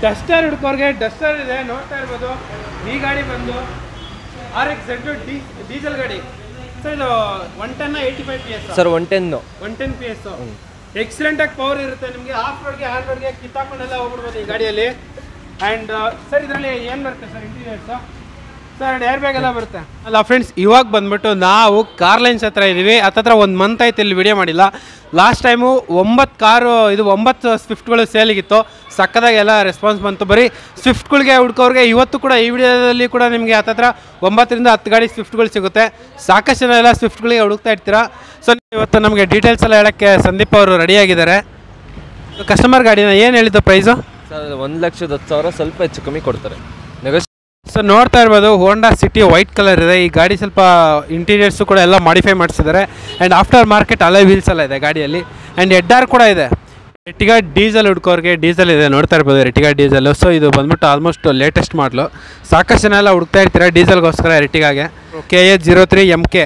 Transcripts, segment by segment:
Duster ಹುಡ್ಕೋರ್ಗೆ Duster ಇದೆ, ನೋಡ್ತಾ ಇರ್ಬೋದು. ಈ ಗಾಡಿ ಬಂದು RX-Z ಡೀಸೆಲ್ ಗಾಡಿ ಸರ್. ಇದು 110 85 PS ಸರ್ 110 PS. ಎಕ್ಸಲೆಂಟ್ ಆಗಿ ಪವರ್ ಇರುತ್ತೆ ನಿಮಗೆ. ಆಫ್ ರೋಡ್ಗೆ ಹಾರ್ಡ್ ರೋಡ್ಗೆ ಕಿತ್ತಾಕೊಂಡೆಲ್ಲ ಹೋಗ್ಬಿಡ್ಬೋದು ಈ ಗಾಡಿಯಲ್ಲಿ. ಆ್ಯಂಡ್ ಸರ್ ಇದರಲ್ಲಿ ಏನು ಬರುತ್ತೆ sir interiors sir? Air bag ಎಲ್ಲ ಬರುತ್ತೆ ಅಲ್ಲ ಫ್ರೆಂಡ್ಸ್. ಇವಾಗ ಬಂದ್ಬಿಟ್ಟು ನಾವು ಕಾರ್ ಲೈನ್ಸ್ ಹತ್ರ ಇದ್ದೀವಿ. ಹತ್ತತ್ರ 1 ಮಂತ್ ಆಯ್ತು ಇಲ್ಲಿ ವಿಡಿಯೋ ಮಾಡಿಲ್ಲ. Last time 9 ಸ್ವಿಫ್ಟ್ಗಳು ಸೇಲಿಗಿತ್ತು. ಸಕ್ಕದಾಗಿ ಎಲ್ಲ ರೆಸ್ಪಾನ್ಸ್ ಬಂತು. ಬರೀ ಸ್ವಿಫ್ಟ್ಗಳಿಗೆ ಹುಡ್ಕೋರಿಗೆ ಇವತ್ತು ಕೂಡ ಈ ವಿಡಿಯೋದಲ್ಲಿ ಕೂಡ ನಿಮಗೆ ಹತ್ತತ್ರ 9 ರಿಂದ 10 ಗಾಡಿ ಸ್ವಿಫ್ಟ್ಗಳು ಸಿಗುತ್ತೆ. ಸಾಕಷ್ಟು ಜನ ಎಲ್ಲ ಸ್ವಿಫ್ಟ್ಗಳಿಗೆ ಹುಡುಕ್ತಾ ಇರ್ತೀರಾ. ಸೊ ಇವತ್ತು ನಮಗೆ ಡೀಟೇಲ್ಸ್ ಎಲ್ಲ ಹೇಳೋಕ್ಕೆ ಸಂದೀಪ್ ಅವರು ರೆಡಿಯಾಗಿದ್ದಾರೆ. ಕಸ್ಟಮರ್ ಗಾಡಿನ ಏನು ಹೇಳಿದ್ದು ಪ್ರೈಸು ಸರ್? 1,10,000 ಸ್ವಲ್ಪ ಹೆಚ್ಚು ಕಮ್ಮಿ ಕೊಡ್ತಾರೆ. ಸೊ ನೋಡ್ತಾ ಇರ್ಬೋದು ಹೋಂಡಾ ಸಿಟಿ ವೈಟ್ ಕಲರ್ ಇದೆ. ಈ ಗಾಡಿ ಸ್ವಲ್ಪ ಇಂಟೀರಿಯರ್ಸು ಕೂಡ ಎಲ್ಲ ಮಾಡಿಫೈ ಮಾಡಿಸಿದ್ದಾರೆ. ಆ್ಯಂಡ್ ಆಫ್ಟರ್ ಮಾರ್ಕೆಟ್ ಅಲೈ ವೀಲ್ಸ್ ಎಲ್ಲ ಇದೆ ಗಾಡಿಯಲ್ಲಿ. ಆ್ಯಂಡ್ ಎಡ್ಡಾರ್ ಕೂಡ ಇದೆ. ಎರ್ಟಿಗಾ ಡೀಸೆಲ್ ಹುಡ್ಕೋರಿಗೆ ಡೀಸೆಲ್ ಇದೆ, ನೋಡ್ತಾ ಇರ್ಬೋದು ಎರ್ಟಿಗಾ ಡೀಸೆಲ್. ಸೊ ಇದು ಬಂದ್ಬಿಟ್ಟು ಆಲ್ಮೋಸ್ಟ್ ಲೇಟೆಸ್ಟ್ ಮಾಡಲು. ಸಾಕಷ್ಟು ಜನ ಎಲ್ಲ ಹುಡುಕ್ತಾ ಇರ್ತೀರಾ ಡೀಸೆಲ್ಗೋಸ್ಕರ ಎರ್ಟಿಗಾಗೆ. KA03 MK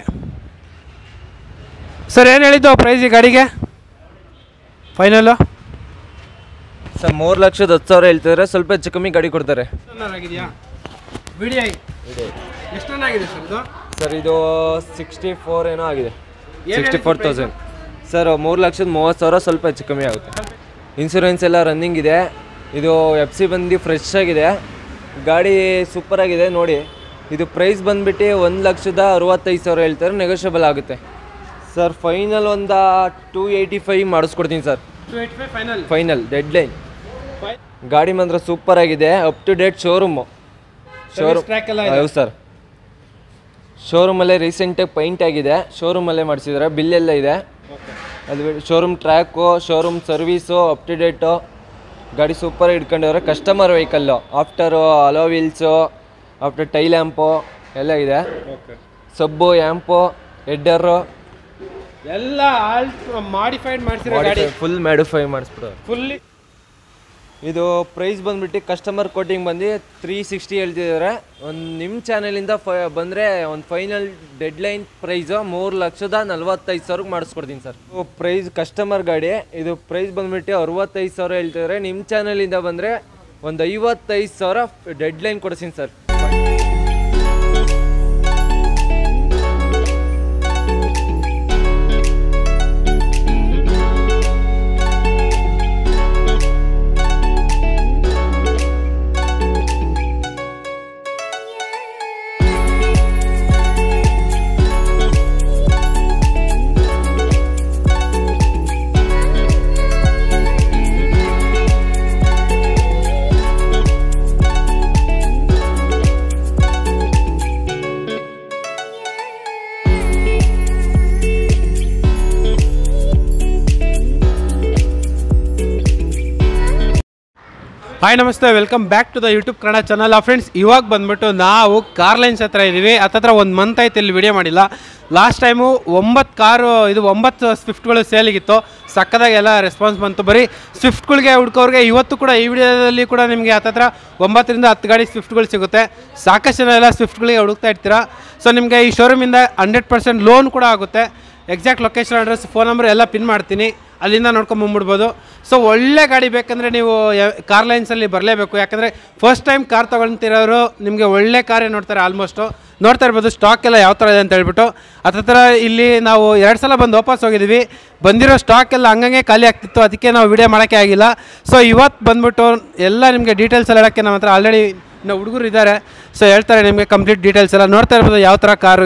ಸರ್ ಏನು ಹೇಳಿದ್ದು ಪ್ರೈಸ್ ಈ ಗಾಡಿಗೆ ಫೈನಲ್ಲು? ಸರ್ 3,10,000 ಹೇಳ್ತಿದ್ರೆ ಸ್ವಲ್ಪ ಹೆಚ್ಚು ಕಮ್ಮಿ ಗಾಡಿ ಕೊಡ್ತಾರೆ. ಆಗಿದೆಯಾ ವಿಡಿಯೋ? ಎಷ್ಟು ರನ್ ಆಗಿದೆ ಸರ್ ಇದು? ಸರ್ ಇದು 64 ಏನೋ ಆಗಿದೆ. 64,000 ಸರ್. 3,30,000 ಸ್ವಲ್ಪ ಹೆಚ್ಚು ಕಮ್ಮಿ ಆಗುತ್ತೆ. ಇನ್ಶೂರೆನ್ಸ್ ಎಲ್ಲ ರನ್ನಿಂಗ್ ಇದೆ. ಇದು FC ಬಂದು ಫ್ರೆಶ್ ಆಗಿದೆ. ಗಾಡಿ ಸೂಪರ್ ಆಗಿದೆ ನೋಡಿ. ಇದು ಪ್ರೈಸ್ ಬಂದುಬಿಟ್ಟು 1,65,000 ಹೇಳ್ತಾರೆ. ನೆಗೋಷಿಯಬಲ್ ಆಗುತ್ತೆ ಸರ್. ಫೈನಲ್ ಒಂದು 285 ಮಾಡಿಸ್ಕೊಡ್ತೀನಿ ಸರ್. 285 final deadline. ಗಾಡಿ ಮಾತ್ರ ಸೂಪರ್ ಆಗಿದೆ. Up to date showroom. ಹೌದು ಸರ್. ಶೋರೂಮಲ್ಲೇ ರೀಸೆಂಟಾಗಿ ಪೈಂಟ್ ಆಗಿದೆ. ಶೋರೂಮಲ್ಲೇ ಮಾಡಿಸಿದ್ದಾರೆ. ಬಿಲ್ ಎಲ್ಲ ಇದೆ. ಅದು showroom track, showroom service, up to date. ಗಾಡಿ ಸೂಪರ್ ಇಟ್ಕೊಂಡಿದ್ದಾರೆ. Customer vehicle. After alloy wheels, after tail amp ಎಲ್ಲ ಇದೆ. ಸಬ್ಬು ಆ್ಯಂಪು ಹೆಡ್ಡರು ಎಲ್ಲ ಮಾಡಿಫೈಡ್ ಮಾಡಿಸಿರೋ ಗಾಡಿ. ಫುಲ್ ಮಾಡಿಫೈ ಮಾಡಿಸ್ಬಿಡೋರು ಫುಲ್ಲಿ. ಇದು ಪ್ರೈಸ್ ಬಂದ್ಬಿಟ್ಟು ಕಸ್ಟಮರ್ ಕೋಟಿಂಗ್ ಬಂದು 360 ಹೇಳ್ತಿದ್ದಾರೆ. ಒಂದು ನಿಮ್ಮ ಚಾನಲಿಂದ ಬಂದರೆ ಒಂದು ಫೈನಲ್ ಡೆಡ್ ಲೈನ್ ಪ್ರೈಸು 3,45,000 ಮಾಡಿಸ್ಕೊಡ್ತೀನಿ ಸರ್. ಪ್ರೈಸ್ ಕಸ್ಟಮರ್ ಗಾಡಿ. ಇದು ಪ್ರೈಸ್ ಬಂದ್ಬಿಟ್ಟು 65,000 ಹೇಳ್ತಿದ್ದಾರೆ. ನಿಮ್ಮ ಚಾನಲಿಂದ ಬಂದರೆ ಒಂದು 55,000 ಡೆಡ್ ಲೈನ್ ಕೊಡ್ತೀನಿ ಸರ್. ಹಾಯ್ ನಮಸ್ತೆ, welcome back to the YouTube Kannada channel. Friends ಇವಾಗ ಬಂದ್ಬಿಟ್ಟು ನಾವು ಕಾರ್ ಲೈನ್ಸ್ ಹತ್ರ ಇದ್ದೀವಿ. ಹತ್ತತ್ರ 1 ಮಂತ್ ಆಯ್ತು ಇಲ್ಲಿ ವಿಡಿಯೋ ಮಾಡಿಲ್ಲ. Last time 9 ಸ್ವಿಫ್ಟ್ಗಳು ಸೇಲಿಗಿತ್ತು. ಸಕ್ಕದಾಗಿ ಎಲ್ಲ ರೆಸ್ಪಾನ್ಸ್ ಬಂತು. ಬರೀ ಸ್ವಿಫ್ಟ್ಗಳಿಗೆ ಹುಡ್ಕೋರಿಗೆ ಇವತ್ತು ಕೂಡ ಈ ವಿಡಿಯೋದಲ್ಲಿ ಕೂಡ ನಿಮಗೆ ಹತ್ತತ್ರ 9 ರಿಂದ 10 ಗಾಡಿ ಸ್ವಿಫ್ಟ್ಗಳು ಸಿಗುತ್ತೆ. ಸಾಕಷ್ಟು ಜನ ಎಲ್ಲ ಸ್ವಿಫ್ಟ್ಗಳಿಗೆ ಹುಡುಕ್ತಾ ಇರ್ತೀರಾ. ಸೊ ನಿಮಗೆ ಈ ಶೋರೂಮಿಂದ 100% ಲೋನ್ ಕೂಡ ಆಗುತ್ತೆ. Exact location, address, phone number ಎಲ್ಲ ಪಿನ್ ಮಾಡ್ತೀನಿ, ಅಲ್ಲಿಂದ ನೋಡ್ಕೊಂಬಂದ್ಬಿಡ್ಬೋದು. ಸೊ ಒಳ್ಳೆ ಗಾಡಿ ಬೇಕಂದರೆ ನೀವು ಕಾರ್ ಲೈನ್ಸಲ್ಲಿ ಬರಲೇಬೇಕು. ಯಾಕಂದರೆ ಫಸ್ಟ್ ಟೈಮ್ ಕಾರ್ ತೊಗೊಳ್ತಿರೋರು ನಿಮಗೆ ಒಳ್ಳೆ ಕಾರೇ ನೋಡ್ತಾರೆ. ಆಲ್ಮೋಸ್ಟು ನೋಡ್ತಾ ಇರ್ಬೋದು ಸ್ಟಾಕ್ ಎಲ್ಲ ಯಾವ ಥರ ಇದೆ ಅಂತ ಹೇಳ್ಬಿಟ್ಟು. ಹತ್ರ ಇಲ್ಲಿ ನಾವು 2 ಸಲ ಬಂದು ವಾಪಸ್ ಹೋಗಿದ್ದೀವಿ. ಬಂದಿರೋ ಸ್ಟಾಕ್ ಎಲ್ಲ ಹಂಗಂಗೆ ಖಾಲಿ ಆಗ್ತಿತ್ತು. ಅದಕ್ಕೆ ನಾವು ವಿಡಿಯೋ ಮಾಡೋಕ್ಕೆ ಆಗಿಲ್ಲ. ಸೊ ಇವತ್ತು ಬಂದ್ಬಿಟ್ಟು ಎಲ್ಲ ನಿಮಗೆ ಡೀಟೇಲ್ಸ್ ಎಲ್ಲ ಹೇಳೋಕ್ಕೆ ನಮ್ಮ ಹತ್ರ ಆಲ್ರೆಡಿ ಇನ್ನೂ ಹುಡುಗರು ಇದ್ದಾರೆ. ಸೊ ಹೇಳ್ತಾರೆ ನಿಮಗೆ ಕಂಪ್ಲೀಟ್ ಡೀಟೇಲ್ಸ್ ಎಲ್ಲ. ನೋಡ್ತಾ ಇರ್ಬೋದು ಯಾವ ಥರ ಕಾರು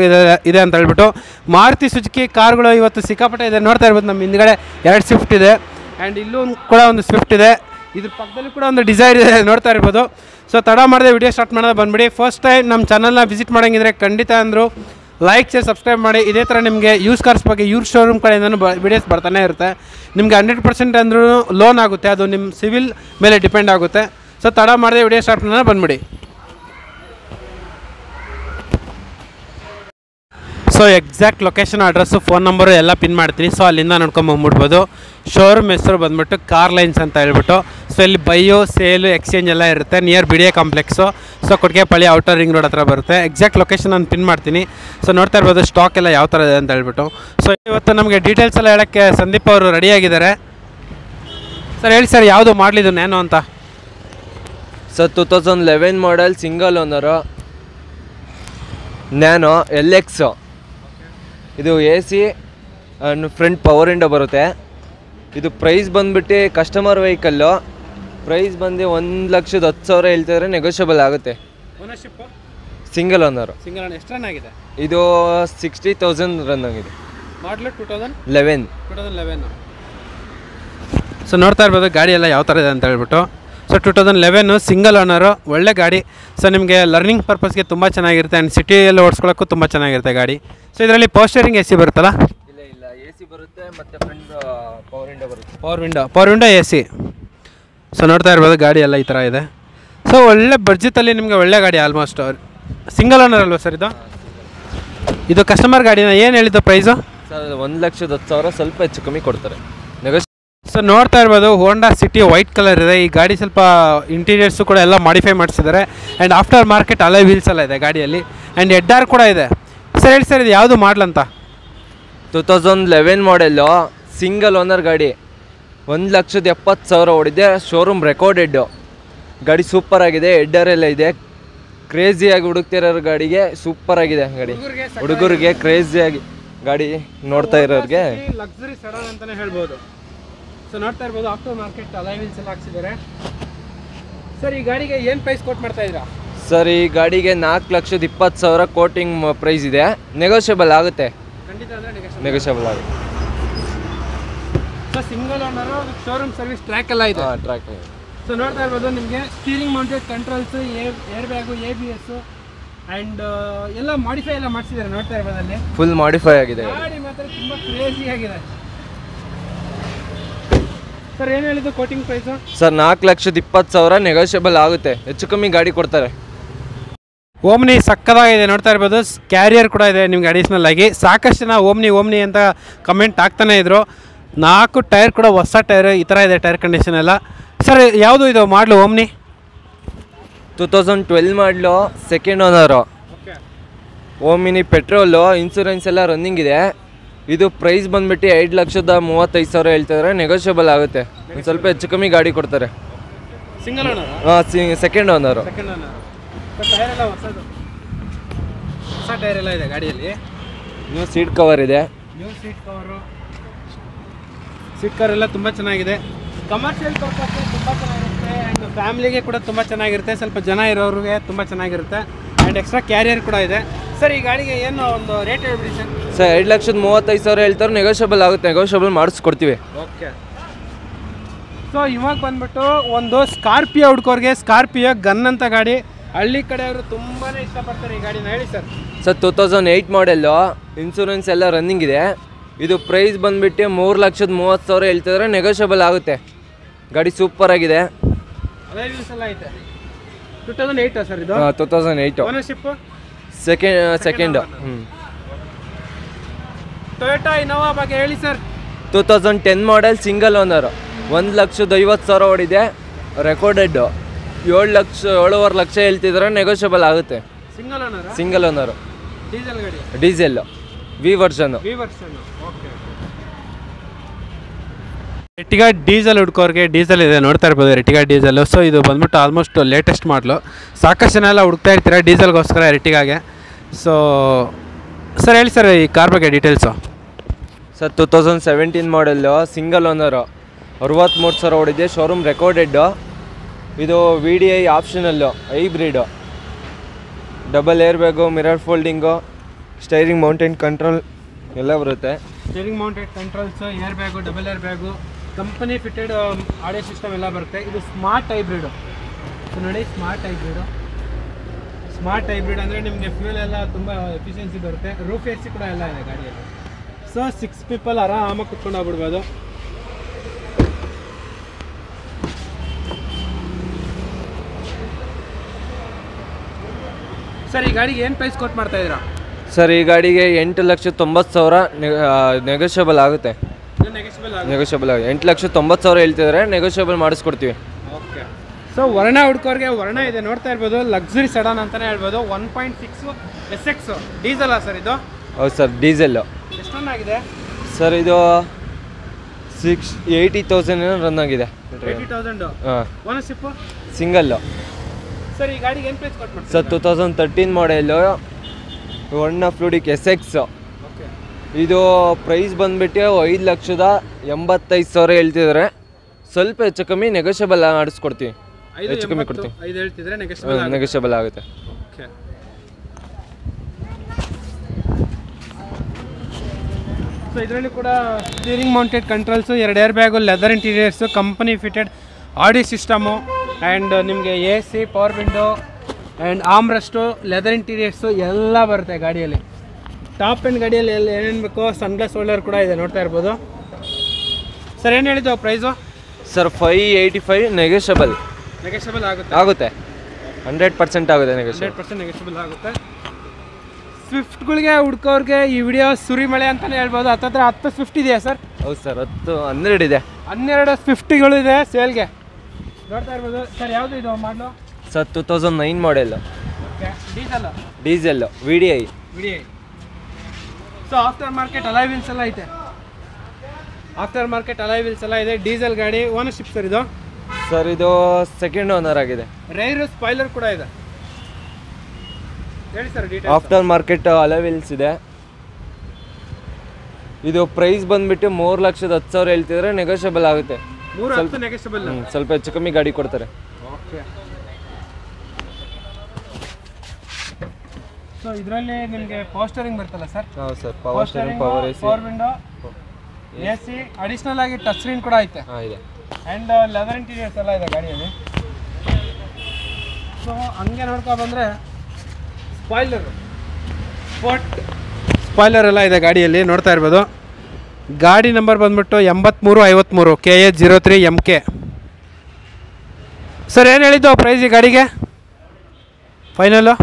ಇದೆ ಅಂತ ಹೇಳ್ಬಿಟ್ಟು. ಮಾರುತಿ ಸುಜುಕಿ ಕಾರ್ಗಳು ಇವತ್ತು ಸಿಕ್ಕಾಪಟ್ಟೆ ಇದೆ. ನೋಡ್ತಾ ಇರ್ಬೋದು ನಮ್ಮ ಹಿಂದ್ಗಡೆ 2 ಸ್ವಿಫ್ಟ್ ಇದೆ. ಆ್ಯಂಡ್ ಇಲ್ಲೂ ಕೂಡ ಒಂದು ಸ್ವಿಫ್ಟ್ ಇದೆ. ಇದ್ರ ಪಕ್ಕದಲ್ಲಿ ಕೂಡ ಒಂದು ಡಿಸೈರ್ ಇದೆ, ನೋಡ್ತಾ ಇರ್ಬೋದು. ಸೊ ತಡ ಮಾಡದೆ ವಿಡಿಯೋ ಸ್ಟಾರ್ಟ್ ಮಾಡೋದು ಬಂದ್ಬಿಡಿ. ಫಸ್ಟ್ ಟೈಮ್ ನಮ್ಮ ಚಾನಲ್ನ ವಿಸಿಟ್ ಮಾಡೋಂಗಿದ್ರೆ ಖಂಡಿತ ಅಂದರು ಲೈಕ್, ಶೇರ್, ಸಬ್ಸ್ಕ್ರೈಬ್ ಮಾಡಿ. ಇದೇ ಥರ ನಿಮಗೆ ಯೂಸ್ ಕಾರ್ಸ್ ಬಗ್ಗೆ ಇವ್ರ ಶೋರೂಮ್ ಕಡೆಯಿಂದನೂ ವಿಡಿಯೋಸ್ ಬರ್ತಾನೆ ಇರುತ್ತೆ. ನಿಮಗೆ 100% ಅಂದ್ರೂ ಲೋನ್ ಆಗುತ್ತೆ. ಅದು ನಿಮ್ಮ ಸಿವಿಲ್ ಮೇಲೆ ಡಿಪೆಂಡ್ ಆಗುತ್ತೆ. ಸೊ ತಡ ಮಾಡದೆ ವಿಡಿಯೋ ಸ್ಟಾರ್ಟ್ ಮಾಡೋಣ ಬಂದ್ಬಿಡಿ. So exact location, address, phone number ಎಲ್ಲ ಪಿನ್ ಮಾಡ್ತೀನಿ. ಸೊ ಅಲ್ಲಿಂದ ನೋಡ್ಕೊಂಬಂದ್ಬಿಡ್ಬೋದು. ಶೋರೂಮ್ ಹೆಸರು ಬಂದ್ಬಿಟ್ಟು ಕಾರ್ ಲೈನ್ಸ್ ಅಂತ ಹೇಳ್ಬಿಟ್ಟು. ಸೊ ಇಲ್ಲಿ ಬೈಯೋ, ಸೇಲು, ಎಕ್ಸ್ಚೇಂಜ್ ಎಲ್ಲ ಇರುತ್ತೆ. Near BDA complex. So Kottigepalli outer ring road ಹತ್ರ ಬರುತ್ತೆ. ಎಕ್ಸಾಕ್ಟ್ ಲೊಕೇಶನ್ ನಾನು ಪಿನ್ ಮಾಡ್ತೀನಿ. ಸೊ ನೋಡ್ತಾ ಇರ್ಬೋದು ಸ್ಟಾಕ್ ಎಲ್ಲ ಯಾವ ಥರ ಇದೆ ಅಂತ ಹೇಳ್ಬಿಟ್ಟು. ಸೊ ಇವತ್ತು ನಮಗೆ ಡೀಟೇಲ್ಸ್ ಎಲ್ಲ ಹೇಳೋಕ್ಕೆ ಸಂದೀಪ್ ಅವರು ರೆಡಿಯಾಗಿದ್ದಾರೆ. ಸರ್ ಹೇಳಿ ಸರ್, ಯಾವುದು ಮಾಡಲಿದ್ದು ನ್ಯಾನೋ ಅಂತ? Sir 2011 model single owner nano LX. ಇದು AC and front power window ಬರುತ್ತೆ. ಇದು ಪ್ರೈಸ್ ಬಂದುಬಿಟ್ಟು ಕಸ್ಟಮರ್ ವೆಹಿಕಲ್ಲು. ಪ್ರೈಸ್ ಬಂದು 1,10,000 ಹೇಳ್ತಿದ್ರೆ ನೆಗೋಷಿಯಬಲ್ ಆಗುತ್ತೆ. Ownership single owner. Single owner. ಎಷ್ಟು ರನ್ ಆಗಿದೆ? ಇದು 60,000 ರನ್ ಆಗಿದೆ. ಮಾಡಲು 2011. ಸೊ ನೋಡ್ತಾ ಇರ್ಬೋದು ಗಾಡಿ ಎಲ್ಲ ಯಾವ ಥರ ಇದೆ ಅಂತ ಹೇಳ್ಬಿಟ್ಟು. ಸೊ 2011 ಸಿಂಗಲ್ ಓನರು, ಒಳ್ಳೆ ಗಾಡಿ. ಸೊ ನಿಮಗೆ ಲರ್ನಿಂಗ್ ಪರ್ಪಸ್ಗೆ ತುಂಬ ಚೆನ್ನಾಗಿರುತ್ತೆ ಆ್ಯಂಡ್ ಸಿಟಿಯಲ್ಲಿ ಓಡಿಸ್ಕೊಳ್ಳೋಕ್ಕೂ ತುಂಬ ಚೆನ್ನಾಗಿರುತ್ತೆ ಗಾಡಿ. ಸೊ ಇದರಲ್ಲಿ ಪವರ್ ಸ್ಟೇರಿಂಗ್ AC ಬರುತ್ತಲ್ಲ? ಇಲ್ಲ AC ಬರುತ್ತೆ ಮತ್ತು ಫ್ರಂಟ್ ಪವರ್ ವಿಂಡೋ ಬರುತ್ತೆ. Power window AC. ಸೊ ನೋಡ್ತಾ ಇರ್ಬೋದು ಗಾಡಿ ಎಲ್ಲ ಈ ಥರ ಇದೆ. ಸೊ ಒಳ್ಳೆ ಬಡ್ಜೆಟಲ್ಲಿ ನಿಮಗೆ ಒಳ್ಳೆ ಗಾಡಿ. ಆಲ್ಮೋಸ್ಟ್ ಸಿಂಗಲ್ ಓನರ್ ಅಲ್ವಾ ಸರ್ ಇದು? ಇದು ಕಸ್ಟಮರ್ ಗಾಡಿನ ಏನು ಹೇಳಿದ್ದು ಪ್ರೈಸು? ಸರ್ 1,10,000 ಸ್ವಲ್ಪ ಹೆಚ್ಚು ಕಮ್ಮಿ ಕೊಡ್ತಾರೆ. ಸೊ ನೋಡ್ತಾ ಇರ್ಬೋದು ಹೋಂಡಾ ಸಿಟಿ ವೈಟ್ ಕಲರ್ ಇದೆ. ಈ ಗಾಡಿ ಸ್ವಲ್ಪ ಇಂಟೀರಿಯರ್ಸು ಕೂಡ ಎಲ್ಲ ಮಾಡಿಫೈ ಮಾಡಿಸಿದ್ದಾರೆ ಆ್ಯಂಡ್ ಆಫ್ಟರ್ ಮಾರ್ಕೆಟ್ ಅಲೈ ವೀಲ್ಸ್ ಎಲ್ಲ ಇದೆ ಗಾಡಿಯಲ್ಲಿ ಆ್ಯಂಡ್ ಹೆಡ್ಡಾರ್ ಕೂಡ ಇದೆ. ಸರ್ ಹೇಳಿ ಸರ್, ಇದು ಯಾವುದು ಮಾಡಲಂತ? 2011 ಮಾಡೆಲ್ಲು ಸಿಂಗಲ್ ಓನರ್ ಗಾಡಿ. 1,70,000 ಓಡಿದೆ. ಶೋರೂಮ್ ರೆಕಾರ್ಡೆಡ್ಡು ಗಾಡಿ. ಸೂಪರ್ ಆಗಿದೆ. ಹೆಡ್ಡರ್ ಎಲ್ಲ ಇದೆ. ಕ್ರೇಜಿಯಾಗಿ ಹುಡುಕ್ತಿರೋ ಗಾಡಿಗೆ ಸೂಪರ್ ಆಗಿದೆ ಗಾಡಿ. ಹುಡುಗರಿಗೆ ಕ್ರೇಜಿಯಾಗಿ ಗಾಡಿ ನೋಡ್ತಾ ಇರೋರಿಗೆ ಲಕ್ಸುರಿ ಸಡನ್ ಅಂತಾನೆ ಹೇಳ್ಬೋದು. ಸೊ ನೋಡ್ತಾ ಇರ್ಬೋದು ಆಫ್ಟರ್ ಮಾರ್ಕೆಟ್ ಅಲೈ ವೀಲ್ಸ್ ಎಲ್ಲ ಹಾಕ್ಸಿದ್ದಾರೆ. ಸರ್ ಈ ಗಾಡಿಗೆ ಏನು ಪ್ರೈಸ್ ಕೋಟ್ ಮಾಡ್ತಾ ಇದ್ದೀರಾ? ಸರ್ ಈ ಗಾಡಿಗೆ 4,20,000 ಕೋಟಿಂಗ್ ಪ್ರೈಸ್ ಇದೆ. ನೆಗೋಷಿಯಬಲ್ ಆಗುತ್ತೆ. ಖಂಡಿತ ಅಂದರೆ ನೆಗೋಷಿಯಬಲ್ ಆಗುತ್ತೆ. So single owner, showroom service track ಎಲ್ಲ ಇದೆ. ಟ್ರ್ಯಾಕ್. ಸೊ ನೋಡ್ತಾ ಇರ್ಬೋದು ನಿಮಗೆ steering mounted controls, air bag, ABS and ಎಲ್ಲ ಮಾಡಿಫೈ ಎಲ್ಲ ಮಾಡಿಸಿದ್ದಾರೆ. ನೋಡ್ತಾ ಇರ್ಬೋದು ಅಲ್ಲಿ ಫುಲ್ ಮಾಡಿಫೈ ಆಗಿದೆ ಗಾಡಿ. ಮಾತ್ರ ತುಂಬ ಕ್ರೇಜಿ ಆಗಿದೆ. ಸರ್ ಏನು ಹೇಳಿದ್ದು ಕೋಟಿಂಗ್ ಪ್ರೈಸು? ಸರ್ 4,20,000 ನೆಗೋಷಿಯಬಲ್ ಆಗುತ್ತೆ. ಹೆಚ್ಚು ಕಮ್ಮಿ ಗಾಡಿ ಕೊಡ್ತಾರೆ. ಓಮ್ನಿ ಸಕ್ಕದಾಗಿದೆ. ನೋಡ್ತಾ ಇರ್ಬೋದು ಕ್ಯಾರಿಯರ್ ಕೂಡ ಇದೆ ನಿಮ್ಗೆ ಅಡಿಷ್ನಲ್ ಆಗಿ. ಸಾಕಷ್ಟು ಜನ ಓಮ್ನಿ ಅಂತ ಕಮೆಂಟ್ ಆಗ್ತಾನೆ ಇದ್ರು. 4 ಟೈರ್ ಕೂಡ ಹೊಸ ಟೈರ್ ಈ ಥರ ಇದೆ ಟೈರ್ ಕಂಡೀಷನ್ ಎಲ್ಲ. ಸರ್ ಯಾವುದು ಇದು ಮಾಡಲು ಓಮ್ನಿ? 2012 ಮಾಡಲು second owner. Omni petrol, insurance ಎಲ್ಲ ರನ್ನಿಂಗ್ ಇದೆ. ಇದು ಪ್ರೈಸ್ ಬಂದುಬಿಟ್ಟು 5,35,000 ಹೇಳ್ತಿದ್ರೆ ನೆಗೋಷಿಯಬಲ್ ಆಗುತ್ತೆ. ಒಂದು ಸ್ವಲ್ಪ ಹೆಚ್ಚು ಕಮ್ಮಿ ಗಾಡಿ ಕೊಡ್ತಾರೆ. Single owner? ಹಾಂ, ಸೆಕೆಂಡ್ ಓನರು. ಟೈರ್ ಎಲ್ಲ ಹೊಸದು, ಹೊಸ ಟೈರ್ ಎಲ್ಲ ಇದೆ ಗಾಡಿಯಲ್ಲಿ. ನ್ಯೂ ಸೀಟ್ ಕವರ್ ಇದೆ. New seat cover, seat cover ಎಲ್ಲ ತುಂಬ ಚೆನ್ನಾಗಿದೆ. ಕಮರ್ಷಿಯಲ್ ಪರ್ಪಸ್ಗೆ ತುಂಬ ಚೆನ್ನಾಗಿರುತ್ತೆ ಆ್ಯಂಡ್ ಫ್ಯಾಮಿಲಿಗೆ ಕೂಡ ತುಂಬ ಚೆನ್ನಾಗಿರುತ್ತೆ. ಸ್ವಲ್ಪ ಜನ ಇರೋರಿಗೆ ತುಂಬ ಚೆನ್ನಾಗಿರುತ್ತೆ ಆ್ಯಂಡ್ ಎಕ್ಸ್ಟ್ರಾ ಕ್ಯಾರಿಯರ್ ಕೂಡ ಇದೆ. ಸರ್ ಈ ಗಾಡಿಗೆ ಏನು ಒಂದು ರೇಟ್ ಹೇಳ್ಬಿಡಿ ಸರ್? ಸರ್ 2,35,000 ಹೇಳ್ತಾರೆ. ನೆಗೋಷಿಯಬಲ್ ಆಗುತ್ತೆ. ನೆಗೋಷಿಯಬಲ್ ಮಾಡಿಸ್ಕೊಡ್ತೀವಿ. ಓಕೆ. ಸೊ ಇವಾಗ ಬಂದ್ಬಿಟ್ಟು ಒಂದು ಸ್ಕಾರ್ಪಿಯೋ ಹುಡ್ಕೋರಿಗೆ ಸ್ಕಾರ್ಪಿಯೋ ಗನ್ ಅಂತ ಗಾಡಿ. ಹಳ್ಳಿ ಕಡೆಯವರು ತುಂಬಾ ಇಷ್ಟಪಡ್ತಾರೆ ಈ ಗಾಡಿನ. ಹೇಳಿ ಸರ್. ಸರ್ 2008 ಮಾಡೆಲ್ಲು, ಇನ್ಸೂರೆನ್ಸ್ ಎಲ್ಲ ರನ್ನಿಂಗ್ ಇದೆ. ಇದು ಪ್ರೈಸ್ ಬಂದುಬಿಟ್ಟು 3,30,000 ಹೇಳ್ತಿದ್ರೆ ನೆಗೋಷಿಯಬಲ್ ಆಗುತ್ತೆ. ಗಾಡಿ ಸೂಪರ್ ಆಗಿದೆ. ಅಲೈ ವೀಲ್ಸ್ ಎಲ್ಲ ಐತೆ. 2008 ಸರ್ ಇದು? 2008. Ownership second. ಟೊಯೋಟಾ ಇನೋವಾ ಬಗ್ಗೆ ಹೇಳಿ ಸರ್. 2010 model single owner. 1,50,000 ಓಡಿದೆ. ರೆಕಾರ್ಡೆಡ್ 7,00,000 7,500,000 ಹೇಳ್ತಿದ್ರೆ ನೆಗೋಷಿಯಬಲ್ ಆಗುತ್ತೆ. Single owner? Single owner. Diesel ಗಾಡಿ? Diesel V version. Okay. Ertiga diesel ಹುಡ್ಕೋರಿಗೆ ಡೀಸೆಲ್ ಇದೆ. ನೋಡ್ತಾ ಇರ್ಬೋದು ಎರ್ಟಿಗಾ ಡೀಸೆಲ್. ಸೊ ಇದು ಬಂದ್ಬಿಟ್ಟು ಆಲ್ಮೋಸ್ಟ್ ಲೇಟೆಸ್ಟ್ ಮಾಡಲು. ಸಾಕಷ್ಟು ಜನ ಎಲ್ಲ ಹುಡುಕ್ತಾ ಇರ್ತೀರ ಡೀಸೆಲ್ಗೋಸ್ಕರ ಎರ್ಟಿಗಾಗೆ. ಸೊ ಸರ್ ಹೇಳಿ ಸರ್ ಈ ಕಾರ್ ಬಗ್ಗೆ details. Sir 2017 model, single owner. 63,000 ಓಡಿದೆ. ಶೋರೂಮ್ ರೆಕಾರ್ಡೆಡ್ಡು. ಇದು VDI optional, hybrid. Double air bag, mirror folding, steering mountain control ಎಲ್ಲ ಬರುತ್ತೆ. Steering mounted controls, air bag, double air bag, company fitted audio system ಎಲ್ಲ ಬರುತ್ತೆ. ಇದು smart hybrid. So ನೋಡಿ, smart hybrid. Smart hybrid ಅಂದರೆ ನಿಮಗೆ fuel ಎಲ್ಲ ತುಂಬ ಎಫಿಷಿಯನ್ಸಿ ಬರುತ್ತೆ. ರೂಫ್ AC ಕೂಡ ಎಲ್ಲ ಇದೆ ಗಾಡಿಯಲ್ಲಿ. ಸೊ 6 ಪೀಪಲ್ ಆರಾಮಾಗಿ ಕುತ್ಕೊಂಡು ಹೋಗ್ಬಿಡ್ಬೋದು. ಸರ್ ಈ ಗಾಡಿಗೆ ಏನು ಪ್ರೈಸ್ ಕೊಟ್ಟು ಮಾಡ್ತಾ ಇದ್ದೀರಾ? ಸರ್ ಈ ಗಾಡಿಗೆ 8,90,000 ನೆಗೋಷಿಯಬಲ್ ಆಗುತ್ತೆ. ನೆಗೋಷಿಯಬಲ್ ಆಗುತ್ತೆ. 8,90,000 ಹೇಳ್ತಿದ್ರೆ ನೆಗೋಷಿಯಬಲ್ ಮಾಡಿಸ್ಕೊಡ್ತೀವಿ. ಓಕೆ. ಸೊ ವರ್ಣ ಹುಡ್ಕೋರಿಗೆ ವರ್ಣ ಇದೆ. ನೋಡ್ತಾ ಇರ್ಬೋದು ಲಕ್ಸುರಿ ಸಡನ್ ಅಂತಲೇ ಹೇಳ್ಬೋದು. 1.6 SX ಡೀಸೆಲ್ಲ ಸರ್ ಇದು? ಹೌದು ಸರ್, ಡೀಸೆಲ್ಲು. ಎಷ್ಟು ರನ್ ಆಗಿದೆ ಸರ್? ಇದು 80,000 ರನ್ ಆಗಿದೆ. 80,000. ಹಾಂ. ಓನರ್ಶಿಪ್ಪು? ಸಿಂಗಲ್ಲು. ಸರ್ ಈ ಗಾಡಿಗೆ ಏನು ಪ್ರೈಸ್ ಕೊಟ್ಟು ಸರ್ 2013 ಮಾಡೆಲ್ಲು ಹೊಂಡಾ ಫ್ಲೂಡಿಕ್ SX. ಓಕೆ. ಇದು ಪ್ರೈಸ್ ಬಂದುಬಿಟ್ಟು 5,85,000 ಹೇಳ್ತಿದ್ದಾರೆ. ಸ್ವಲ್ಪ ಹೆಚ್ಚು ಕಮ್ಮಿ ನೆಗೋಷಿಯಬಲ್ ಆಡಿಸ್ಕೊಡ್ತೀವಿ, ಹೆಚ್ಚು ಕಮ್ಮಿ ಕೊಡ್ತೀವಿ. 5 ಹೇಳ್ತಿದ್ರೆ ನೆಗೋಷಿಯಬಲ್ ಆಗುತ್ತೆ. ಓಕೆ. ಸೊ ಇದರಲ್ಲಿ ಕೂಡ steering mounted controls, 2 air bag, leather interiors, company fitted audio system and ನಿಮಗೆ AC, power window and armrest, leather interiors ಎಲ್ಲ ಬರುತ್ತೆ ಗಾಡಿಯಲ್ಲಿ. ಟಾಪ್ ಆ್ಯಂಡ್ ಗಾಡಿಯಲ್ಲಿ ಏನೇನು ಬೇಕೋ ಸನ್ಗ್ಲಾಸ್ ಹೋಲ್ಡರ್ ಕೂಡ ಇದೆ, ನೋಡ್ತಾ ಇರ್ಬೋದು. ಸರ್ ಏನು ಹೇಳಿದ್ದು ಪ್ರೈಸು? ಸರ್ 585 ನೆಗೋಷಿಯಬಲ್ ಆಗುತ್ತೆ 100% ಆಗುತ್ತೆ ನೆಗೋಷಿಯಬಲ್. 100% ನೆಗೋಷಿಯಬಲ್ ಆಗುತ್ತೆ. ಸ್ವಿಫ್ಟ್ಗಳಿಗೆ ಹುಡ್ಕೋರಿಗೆ ಈ ವಿಡಿಯೋ ಸುರಿಮಳೆ ಅಂತಲೇ ಹೇಳ್ಬೋದು. ಹತ್ತತ್ರ 10 ಸ್ವಿಫ್ಟ್ ಇದೆಯಾ ಸರ್? ಹೌದು ಸರ್, 12 ಇದೆ. 12 ಸ್ವಿಫ್ಟ್ಗಳು ಇದೆ ಸೇಲ್ಗೆ, ನೋಡ್ತಾ ಇರ್ಬೋದು. ಸರ್ ಯಾವುದು ಇದು ಮಾಡಲು? Sir 2009 model, okay. Diesel, VDI. So after market alloy wheels ಎಲ್ಲ ಐತೆ, ಆಫ್ಟರ್ ಮಾರ್ಕೆಟ್ ಅಲಾಯ್ ವೀಲ್ಸ್ ಎಲ್ಲ ಇದೆ. ಡೀಸೆಲ್ ಗಾಡಿ. ಓನರ್ಶಿಪ್ ಸರ್ ಇದು? ಸರ್ ಇದು ಸೆಕೆಂಡ್ ಓನರ್ ಆಗಿದೆ. ರೈರ್ ಸ್ಪಾಯ್ಲರ್ ಕೂಡ ಇದೆ, ಹೇಳಿ sir detail. After market alloy wheels ಇದೆ. ಇದು ಪ್ರೈಸ್ ಬಂದ್ಬಿಟ್ಟು 3,10,000 ಹೇಳ್ತಿದ್ರೆ ನೆಗೋಷಿಯಬಲ್ ಆಗುತ್ತೆ. 3,10,000 ನೆಗೋಷಿಯಬಲ್, ಸ್ವಲ್ಪ ಹೆಚ್ಚು ಕಮ್ಮಿ ಗಾಡಿ ಕೊಡ್ತಾರೆ. ಓಕೆ. ಸೊ ಇದರಲ್ಲಿ ನಿಮಗೆ ಪವರ್ ಸ್ಟೀರಿಂಗ್ ಬರ್ತಲ್ಲ ಸರ್? ಹೌದು sir, power steering, power AC, power window, AC, additional ಆಗಿ ಟಚ್ ಸ್ಕ್ರೀನ್ ಕೂಡ ಐತೆ. ಇದೆ. ಆ್ಯಂಡ್ ಲೆದರ್ ಇಂಟೀರಿಯರ್ಸ್ ಎಲ್ಲ ಇದೆ ಗಾಡಿಯಲ್ಲಿ. ಸೊ ಹಂಗೆ ನೋಡ್ಕೊ ಬಂದರೆ ಸ್ಪಾಯ್ಲರ್ ಎಲ್ಲ ಇದೆ ಗಾಡಿಯಲ್ಲಿ, ನೋಡ್ತಾ ಇರ್ಬೋದು. ಗಾಡಿ ನಂಬರ್ ಬಂದ್ಬಿಟ್ಟು 8353 KA 03 MK. ಸರ್ ಏನು ಹೇಳಿದ್ದು ಪ್ರೈಸ್ ಈ ಗಾಡಿಗೆ ಫೈನಲ್ಲು?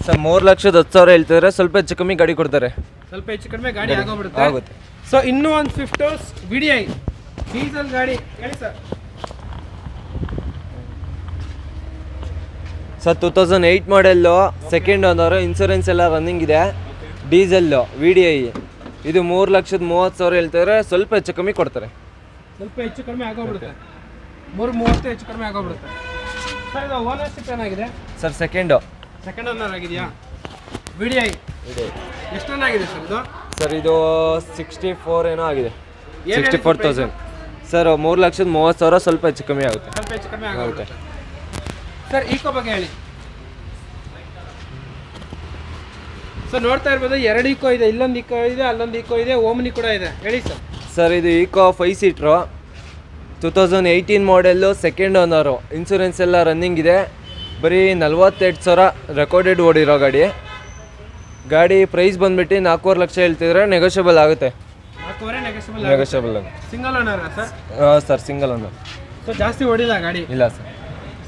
ಸರ್ 3,10,000 ಹೇಳ್ತಿದ್ರೆ ಸ್ವಲ್ಪ ಹೆಚ್ಚು ಕಮ್ಮಿ ಗಾಡಿ ಕೊಡ್ತಾರೆ. ಸ್ವಲ್ಪ ಹೆಚ್ಚು ಕಡಿಮೆ ಗಾಡಿ ಆಗುತ್ತೆ. ಸೊ ಇನ್ನೂ ಒಂದು ಸ್ವಿಫ್ಟ್ VDI ಡೀಸೆಲ್ ಗಾಡಿ ಹೇಳಿ sir. Sir 2008 model, second owner, insurance ಎಲ್ಲ ರನ್ನಿಂಗ್ ಇದೆ. Diesel, VDI. ಇದು 3,30,000 ಹೇಳ್ತಿದ್ರೆ ಸ್ವಲ್ಪ ಹೆಚ್ಚು ಕಮ್ಮಿ ಕೊಡ್ತಾರೆ. ಸ್ವಲ್ಪ ಹೆಚ್ಚು ಕಡಿಮೆ ಆಗೋಗ್ಬಿಡುತ್ತೆ, 3,30 ಹೆಚ್ಚು ಕಡಿಮೆ ಆಗೋಗ್ಬಿಡುತ್ತೆ. ಸರ್ ಇದು ಓನರ್ಶಿಪ್ ಏನಾಗಿದೆ? ಸರ್ ಸೆಕೆಂಡ್ ಓನರ್ ಆಗಿದೆಯಾ? VDI ಎಷ್ಟು ರನ್ ಆಗಿದೆ ಸರ್ ಇದು? ಸರ್ ಇದು 64 ಏನೋ ಆಗಿದೆ, 64,000. ಸರ್ 3,30,000 ಸ್ವಲ್ಪ ಹೆಚ್ಚು ಕಮ್ಮಿ ಆಗುತ್ತೆ. ಸ್ವಲ್ಪ ಹೆಚ್ಚು ಕಡಿಮೆ ಆಗುತ್ತೆ. ಸರ್ ಈಕೋ ಬಗ್ಗೆ ಹೇಳಿ. ಸರ್ ನೋಡ್ತಾ ಇರ್ಬೋದು, 2 ಈಕೋ ಇದೆ, ಇಲ್ಲೊಂದು ಈಕೋ ಇದೆ, ಅಲ್ಲೊಂದು ಈಕೋ ಇದೆ, ಓಮ್ನಿ ಕೂಡ ಇದೆ, ಹೇಳಿ ಸರ್. ಸರ್ ಇದು Eeco 5 seater, 2018 model, second owner, insurance ಎಲ್ಲ ರನ್ನಿಂಗ್ ಇದೆ. ಬರೀ 42,000 ರೆಕಾರ್ಡೆಡ್ ಓಡಿರೋ ಗಾಡಿ. ಗಾಡಿ ಪ್ರೈಸ್ ಬಂದ್ಬಿಟ್ಟು 4,5 ಲಕ್ಷ ಹೇಳ್ತಿದ್ರೆ ನೆಗೋಷಿಯಬಲ್ ಆಗುತ್ತೆ. 4,500 ನೆಗೋಷಿಯಬಲ್ ಆಗುತ್ತೆ. Single owner sir? Sir single owner. So ಜಾಸ್ತಿ ಓಡಿಲ್ಲ ಗಾಡಿ? ಇಲ್ಲ ಸರ್.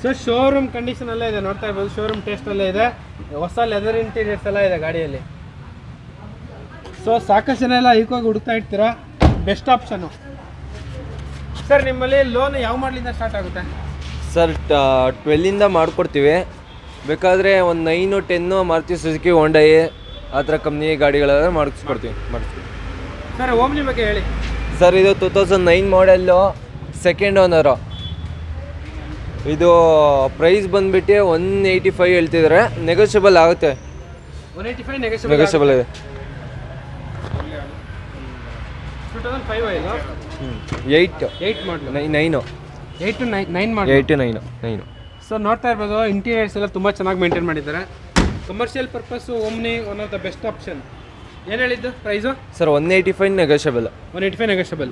ಸೊ ಶೋರೂಮ್ ಕಂಡೀಷನ್ ಅಲ್ಲೇ ಇದೆ, ನೋಡ್ತಾ ಇರ್ಬೋದು. ಶೋರೂಮ್ ಟೇಸ್ಟ್ ಅಲ್ಲೇ ಇದೆ, ಹೊಸ ಲೆದರ್ ಇಂಟೀರಿಯರ್ಸ್ ಎಲ್ಲ ಇದೆ ಗಾಡಿಯಲ್ಲಿ. ಸೊ ಸಾಕಷ್ಟು ಜನ ಎಲ್ಲ ಈಕೋಗಿ ಹುಡುಕ್ತಾ ಇರ್ತೀರಾ, ಬೆಸ್ಟ್ ಆಪ್ಷನ್ನು. ಸರ್ ನಿಮ್ಮಲ್ಲಿ ಲೋನ್ ಯಾವ ಮಾಡಲಿಂದ ಸ್ಟಾರ್ಟ್ ಆಗುತ್ತೆ? ಸರ್ 12ಇಂದ ಮಾಡಿಕೊಡ್ತೀವಿ. ಬೇಕಾದರೆ ಒಂದು 9, 10 ಮಾರುತಿ ಸುಜುಕಿ, ಹೋಂಡೈ ಆ ಥರ ಕಂಪ್ನಿ ಗಾಡಿಗಳೆಲ್ಲ ಮಾಡಿಸ್ಕೊಡ್ತೀವಿ. ಸರ್ ಓಮ್ನಿ ಬಗ್ಗೆ ಹೇಳಿ. ಸರ್ ಇದು 2009 ಮಾಡೆಲ್ಲು, ಸೆಕೆಂಡ್ ಓನರು. ಇದು ಪ್ರೈಸ್ ಬಂದ್ಬಿಟ್ಟು 185 ಹೇಳ್ತಿದ್ರೆ ನೆಗೋಷಿಯಬಲ್ ಆಗುತ್ತೆ. 185 ನೆಗೋಷಿಯಬಲ್ ಇದೆ. 2005 ಇಲ್ಲ? 8 ಮಾಡಲು 9 8 to 9 ಮಾಡಲು 8 to 9. ಸೊ ನೋಡ್ತಾ ಇರ್ಬೋದು, ಇಂಟೀರಿಯರ್ಸ್ ಎಲ್ಲ ತುಂಬ ಚೆನ್ನಾಗಿ ಮೇಂಟೈನ್ ಮಾಡಿದ್ದಾರೆ. Commercial purpose Omni one of the best option. ಏನು ಹೇಳಿದ್ದು ಪ್ರೈಸು? Sir 185 negotiable. 185 ನೆಗೋಷಿಯಬಲ್.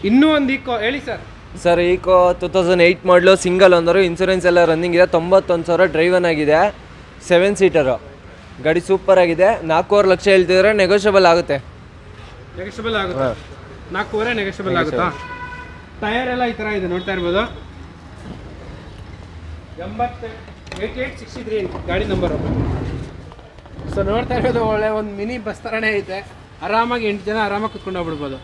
ಇನ್ನೂ ಒಂದು ಈಕೋ ಹೇಳಿ ಸರ್. ಸರ್ ಈಕೋ 2008 ಮಾಡಲು, ಸಿಂಗಲ್ ಓನರು, ಇನ್ಸೂರೆನ್ಸ್ ಎಲ್ಲ ರನ್ನಿಂಗ್ ಇದೆ, 91,000 ಡ್ರೈವನ್ ಆಗಿದೆ, 7 ಸೀಟರು ಗಾಡಿ, ಸೂಪರ್ ಆಗಿದೆ. 4,5 ಲಕ್ಷ ಹೇಳ್ತಿದ್ರೆ ನೆಗೋಷಿಯಬಲ್ ಆಗುತ್ತೆ. 4,500 ನೆಗೋಷಿಯಬಲ್ ಆಗುತ್ತಾ? ಟೈರ್ ಎಲ್ಲ ಈ ಥರ ಇದೆ, ನೋಡ್ತಾ ಇರ್ಬೋದು. 8863 ಗಾಡಿ ನಂಬರು. ಸೊ ನೋಡ್ತಾ ಇರೋದು ಒಳ್ಳೆ ಒಂದು ಮಿನಿ ಬಸ್ ಥರನೇ ಐತೆ, ಆರಾಮಾಗಿ 8 ಜನ ಆರಾಮಾಗಿ ಕುತ್ಕೊಂಡು ಹೋಗ್ಬಿಡ್ಬೋದು.